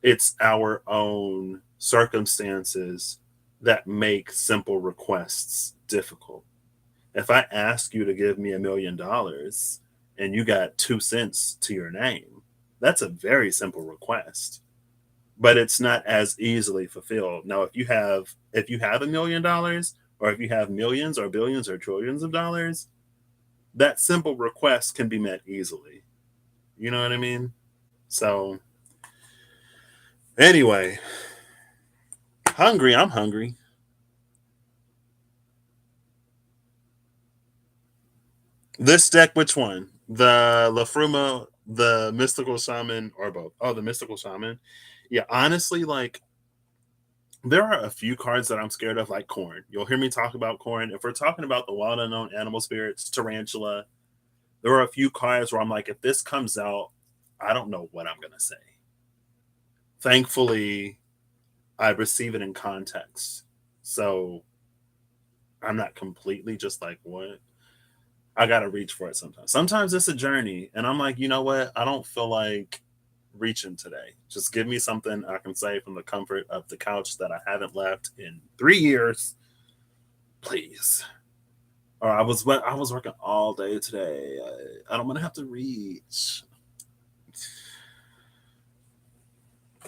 it's our own circumstances that make simple requests difficult. If I ask you to give me $1 million and you got 2 cents to your name, that's a very simple request, but it's not as easily fulfilled. Now, if you have $1 million, or if you have millions or billions or trillions of dollars, that simple request can be met easily. You know what I mean? So anyway, I'm hungry. This deck, which one? The Lafruma, the Mystical Shaman, or both? Oh, the Mystical Shaman. Yeah, honestly, like, there are a few cards that I'm scared of, like Corn. You'll hear me talk about Corn. If we're talking about the wild unknown animal spirits, Tarantula, there are a few cards where I'm like, if this comes out, I don't know what I'm gonna say. Thankfully, I receive it in context, so I'm not completely just like, what? I gotta reach for it sometimes. Sometimes it's a journey, and I'm like, you know what? I don't feel like reaching today. Just give me something I can say from the comfort of the couch that I haven't left in 3 years, please. Or I was working all day today. I don't want to have to reach.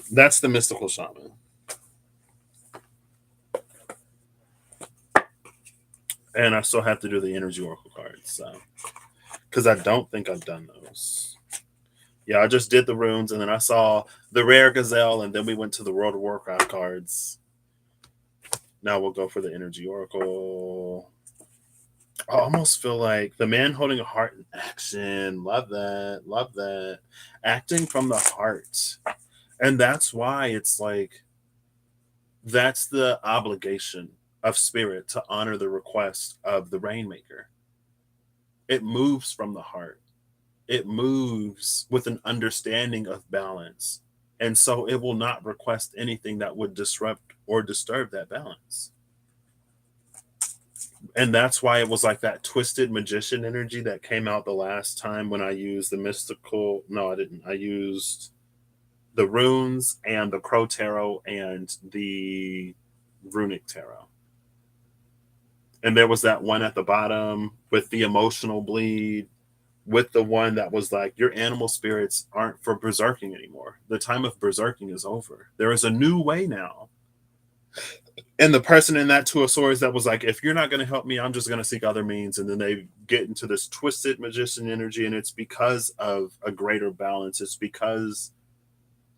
That's the mystical shaman, and I still have to do the energy oracle cards. So, because I don't think I've done those. Yeah, I just did the runes, and then I saw the rare gazelle, and then we went to the World of Warcraft cards. Now we'll go for the energy oracle. I almost feel like the man holding a heart in action. Love that. Love that. Acting from the heart. And that's why it's like, that's the obligation of spirit, to honor the request of the rainmaker. It moves from the heart, it moves with an understanding of balance. And so it will not request anything that would disrupt or disturb that balance. And that's why it was like that twisted magician energy that came out the last time when I used the mystical. No, I didn't. I used the runes and the crow tarot and the runic tarot. And there was that one at the bottom with the emotional bleed, with the one that was like, your animal spirits aren't for berserking anymore. The time of berserking is over. There is a new way now. And the person in that Two of Swords that was like, if you're not going to help me, I'm just going to seek other means. And then they get into this twisted magician energy. And it's because of a greater balance. It's because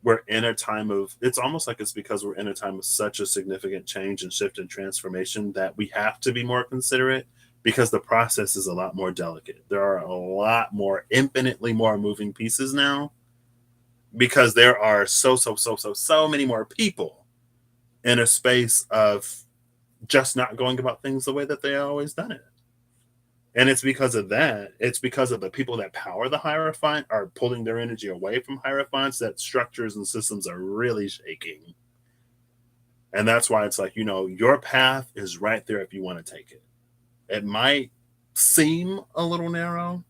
we're in a time of, it's almost like it's because we're in a time of such a significant change and shift and transformation that we have to be more considerate, because the process is a lot more delicate. There are a lot more, infinitely more moving pieces now, because there are so many more people in a space of just not going about things the way that they always done it. And it's because of that. It's because of the people that power the Hierophant are pulling their energy away from Hierophants, that structures and systems are really shaking. And that's why it's like, your path is right there if you want to take it. It might seem a little narrow,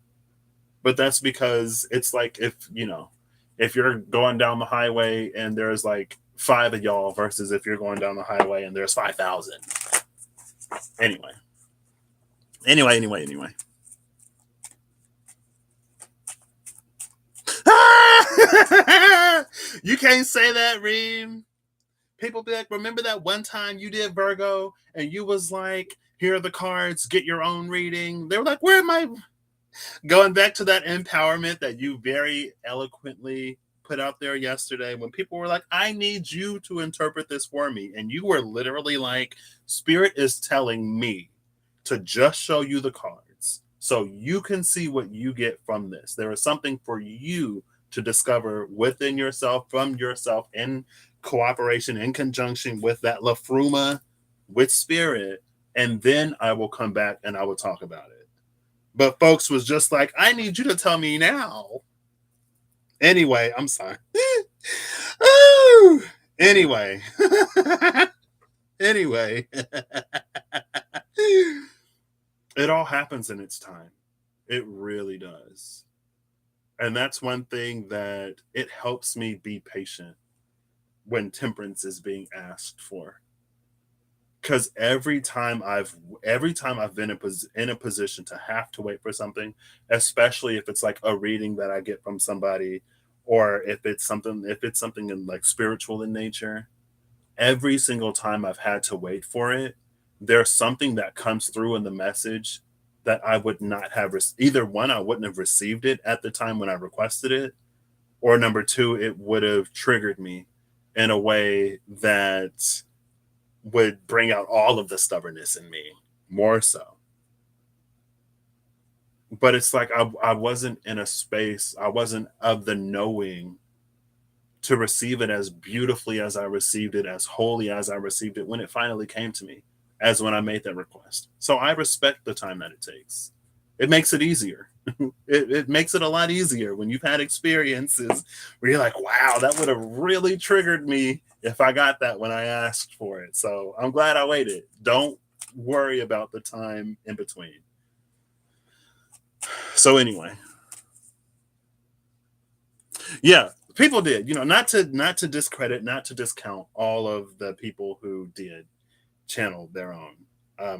but that's because it's like, if you're going down the highway and there's like 5 of y'all versus if you're going down the highway and there's 5,000. Anyway. You can't say that, Reem. People be like, remember that one time you did Virgo and you was like, here are the cards, get your own reading. They were like, where am I? Going back to that empowerment that you very eloquently put out there yesterday, when people were like, I need you to interpret this for me. And you were literally like, Spirit is telling me to just show you the cards so you can see what you get from this. There is something for you to discover within yourself, from yourself, in cooperation, in conjunction with that La Fruma, with Spirit. And then I will come back and I will talk about it. But folks was just like, I need you to tell me now. Anyway, I'm sorry. Anyway. Anyway. It all happens in its time. It really does. And that's one thing that it helps me be patient when temperance is being asked for. Because every time I've been in a position to have to wait for something, especially if it's like a reading that I get from somebody, or if it's something in like spiritual in nature, every single time I've had to wait for it, there's something that comes through in the message that I would not have either one, I wouldn't have received it at the time when I requested it, or number two, it would have triggered me in a way that would bring out all of the stubbornness in me more so. But it's like I wasn't in a space, I wasn't of the knowing to receive it as beautifully as I received it, as wholly as I received it when it finally came to me, as when I made that request. So I respect the time that it takes. It makes it easier. It makes it a lot easier when you've had experiences where you're like, wow, that would have really triggered me if I got that when I asked for it. So I'm glad I waited. Don't worry about the time in between. So anyway, yeah, people did, not to discredit, not to discount all of the people who did channel their own,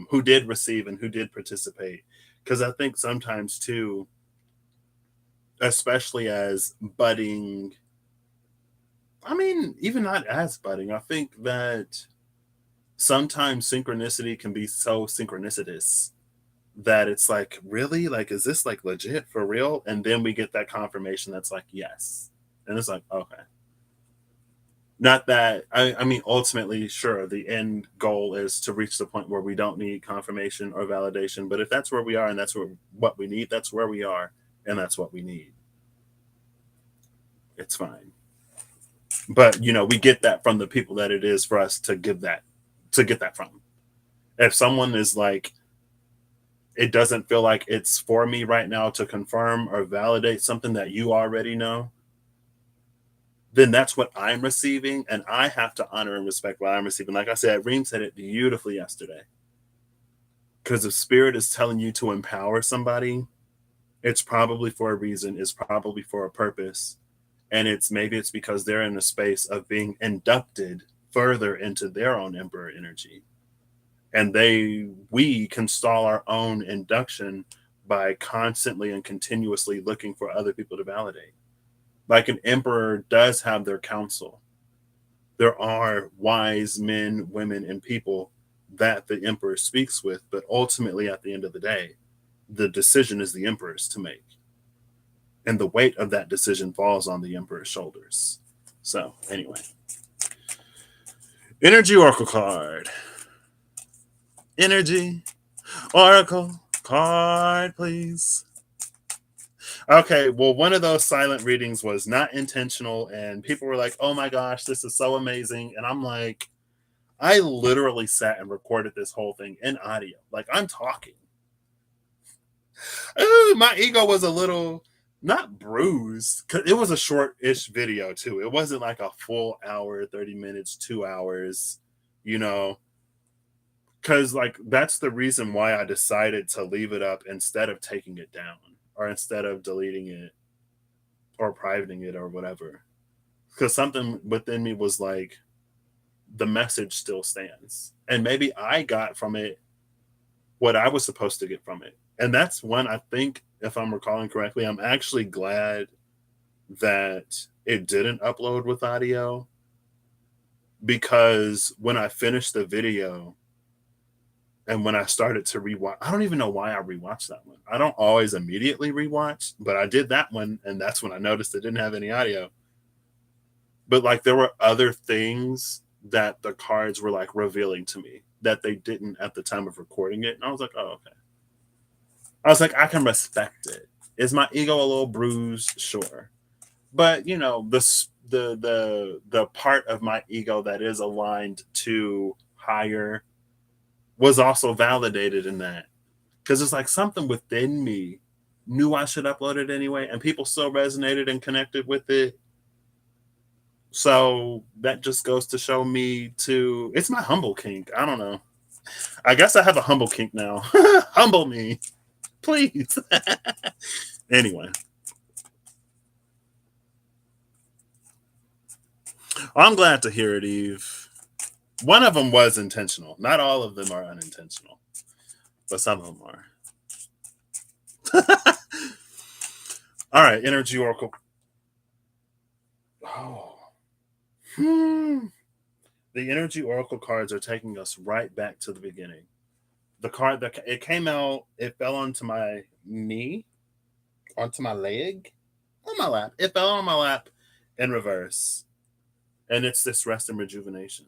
who did receive and who did participate. Because I think sometimes too, especially as budding, I mean, even not as budding, I think that sometimes synchronicity can be so synchronicitous that it's like, really? Like, is this like legit for real? And then we get that confirmation that's like, yes. And it's like, okay. Not that, I mean, ultimately, sure, the end goal is to reach the point where we don't need confirmation or validation. But if that's where we are and that's what we need, that's where we are and that's what we need. It's fine. But, we get that from the people that it is for us to get that from. If someone is like, it doesn't feel like it's for me right now to confirm or validate something that you already know, then that's what I'm receiving, and I have to honor and respect what I'm receiving. Like I said, Reem said it beautifully yesterday. Because if Spirit is telling you to empower somebody, it's probably for a reason, it's probably for a purpose. And maybe it's because they're in a space of being inducted further into their own emperor energy. And we can stall our own induction by constantly and continuously looking for other people to validate. Like an emperor does have their council. There are wise men, women, and people that the emperor speaks with, but ultimately, at the end of the day, the decision is the emperor's to make. And the weight of that decision falls on the emperor's shoulders. So, anyway, energy oracle card. Energy oracle card, please. Okay, well, one of those silent readings was not intentional, and people were like, oh my gosh, this is so amazing. And I'm like, I literally sat and recorded this whole thing in audio. Like, I'm talking. Ooh, my ego was a little not bruised, because it was a short-ish video too. It wasn't like a full hour, 30 minutes, 2 hours, you know, because like that's the reason why I decided to leave it up instead of taking it down or instead of deleting it or privating it or whatever. Because something within me was like, the message still stands. And maybe I got from it what I was supposed to get from it. And that's when I think, if I'm recalling correctly, I'm actually glad that it didn't upload with audio, because when I finished the video and when I started to rewatch, I don't even know why I rewatched that one. I don't always immediately rewatch, but I did that one. And that's when I noticed it didn't have any audio. But like there were other things that the cards were like revealing to me that they didn't at the time of recording it. And I was like, oh, okay. I was like, I can respect it. Is my ego a little bruised? Sure. But you know, the part of my ego that is aligned to higher was also validated in that. Because it's like something within me knew I should upload it anyway, and people still resonated and connected with it. So that just goes to show me to it's my humble kink. I don't know. I guess I have a humble kink now. Humble me, please. Anyway, I'm glad to hear it, Eve. One of them was intentional. Not all of them are unintentional, but some of them are. All right, energy oracle. Oh. The energy oracle cards are taking us right back to the beginning. The card that it came out, it fell onto my knee, onto my leg, on my lap. It fell on my lap in reverse. And it's this rest and rejuvenation.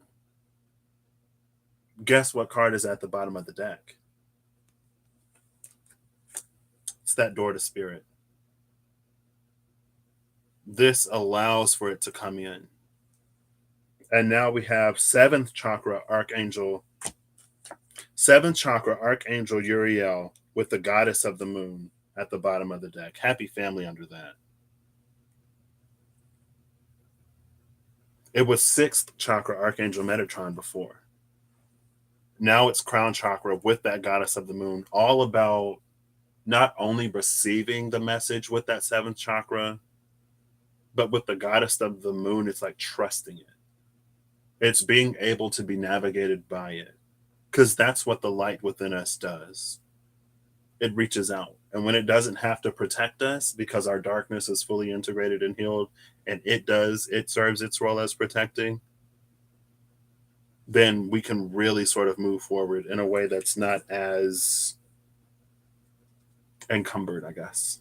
Guess what card is at the bottom of the deck? It's that door to spirit. This allows for it to come in. And now we have seventh chakra archangel Uriel with the goddess of the moon at the bottom of the deck. Happy family under that. It was sixth chakra archangel Metatron before. Now it's crown chakra with that goddess of the moon, all about not only receiving the message with that seventh chakra, but with the goddess of the moon, it's like trusting it. It's being able to be navigated by it, because that's what the light within us does. It reaches out. And when it doesn't have to protect us because our darkness is fully integrated and healed, and it serves its role as protecting, then we can really sort of move forward in a way that's not as encumbered, I guess.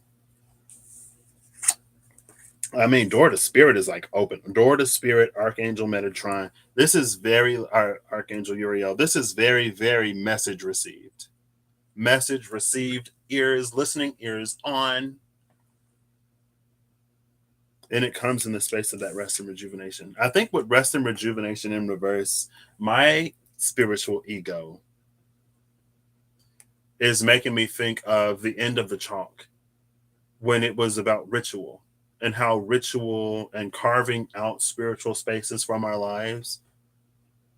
I mean, door to spirit is like open. Door to spirit, Archangel Metatron. This is very, Archangel Uriel. This is very, very message received. Message received, ears, listening ears on. And it comes in the space of that rest and rejuvenation. I think with rest and rejuvenation in reverse, my spiritual ego is making me think of the end of the chalk, when it was about ritual and how ritual and carving out spiritual spaces from our lives,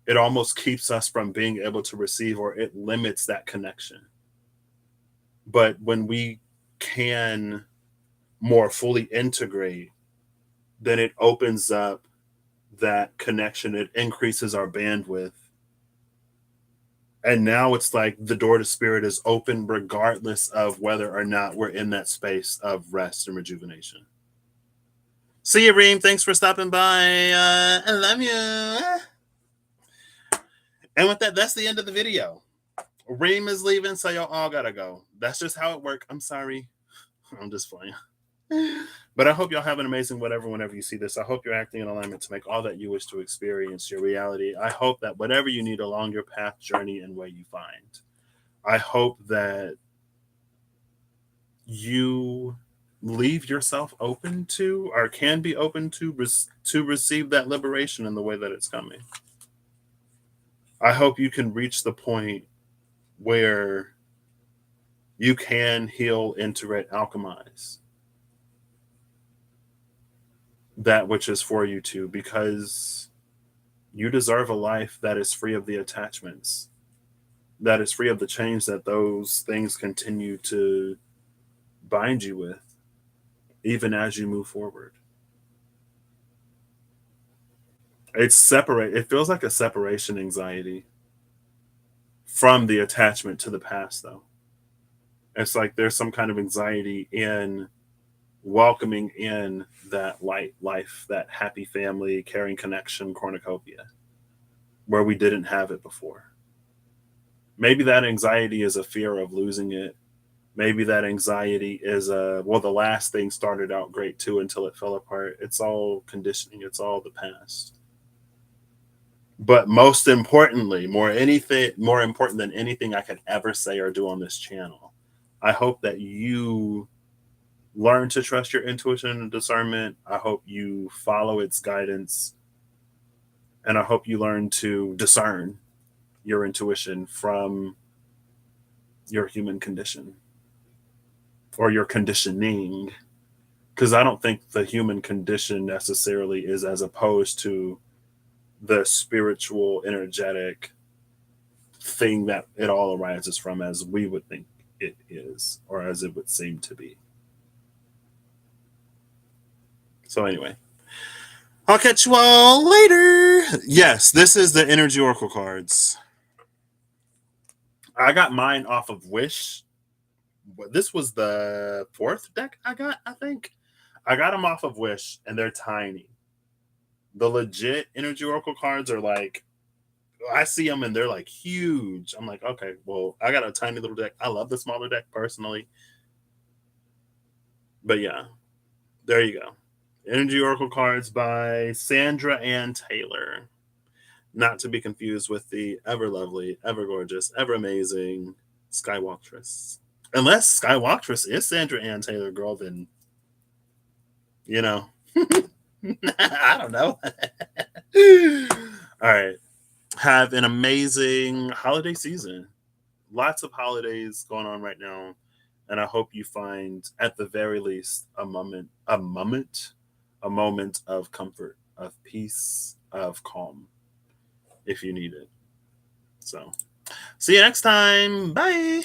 it almost keeps us from being able to receive, or it limits that connection. But when we can more fully integrate, then it opens up that connection. It increases our bandwidth. And now it's like the door to spirit is open regardless of whether or not we're in that space of rest and rejuvenation. See you, Reem. Thanks for stopping by. I love you. And with that, that's the end of the video. Reem is leaving, so y'all all gotta go. That's just how it works. I'm sorry. I'm just playing. But I hope y'all have an amazing whenever you see this. I hope you're acting in alignment to make all that you wish to experience your reality. I hope that whatever you need along your path, journey, and way you find. I hope that you leave yourself open to, or can be open to receive that liberation in the way that it's coming. I hope you can reach the point where you can heal, integrate, alchemize that which is for you to, because you deserve a life that is free of the attachments, that is free of the chains that those things continue to bind you with, even as you move forward. It feels like a separation anxiety from the attachment to the past, though. It's like there's some kind of anxiety in welcoming in that light life, that happy family, caring connection cornucopia, where we didn't have it before. Maybe that anxiety is a fear of losing it. Maybe that anxiety is well, the last thing started out great too until it fell apart. It's all conditioning. It's all the past. But most importantly, more important than anything I could ever say or do on this channel, I hope that you learn to trust your intuition and discernment. I hope you follow its guidance. And I hope you learn to discern your intuition from your human condition or your conditioning. Because I don't think the human condition necessarily is as opposed to the spiritual, energetic thing that it all arises from as we would think it is, or as it would seem to be. So anyway, I'll catch you all later. Yes, this is the energy oracle cards. I got mine off of Wish. This was the 4th deck I got, I think. I got them off of Wish, and they're tiny. The legit energy oracle cards are like, I see them and they're like huge. I'm like, okay, well, I got a tiny little deck. I love the smaller deck personally. But yeah, there you go. Energy oracle cards by Sandra Ann Taylor. Not to be confused with the ever lovely, ever gorgeous, ever amazing Skywaltress. Unless Skywaltress is Sandra Ann Taylor, girl, then, you know, I don't know. All right. Have an amazing holiday season. Lots of holidays going on right now. And I hope you find, at the very least, a moment of comfort, of peace, of calm, if you need it. So, see you next time. Bye.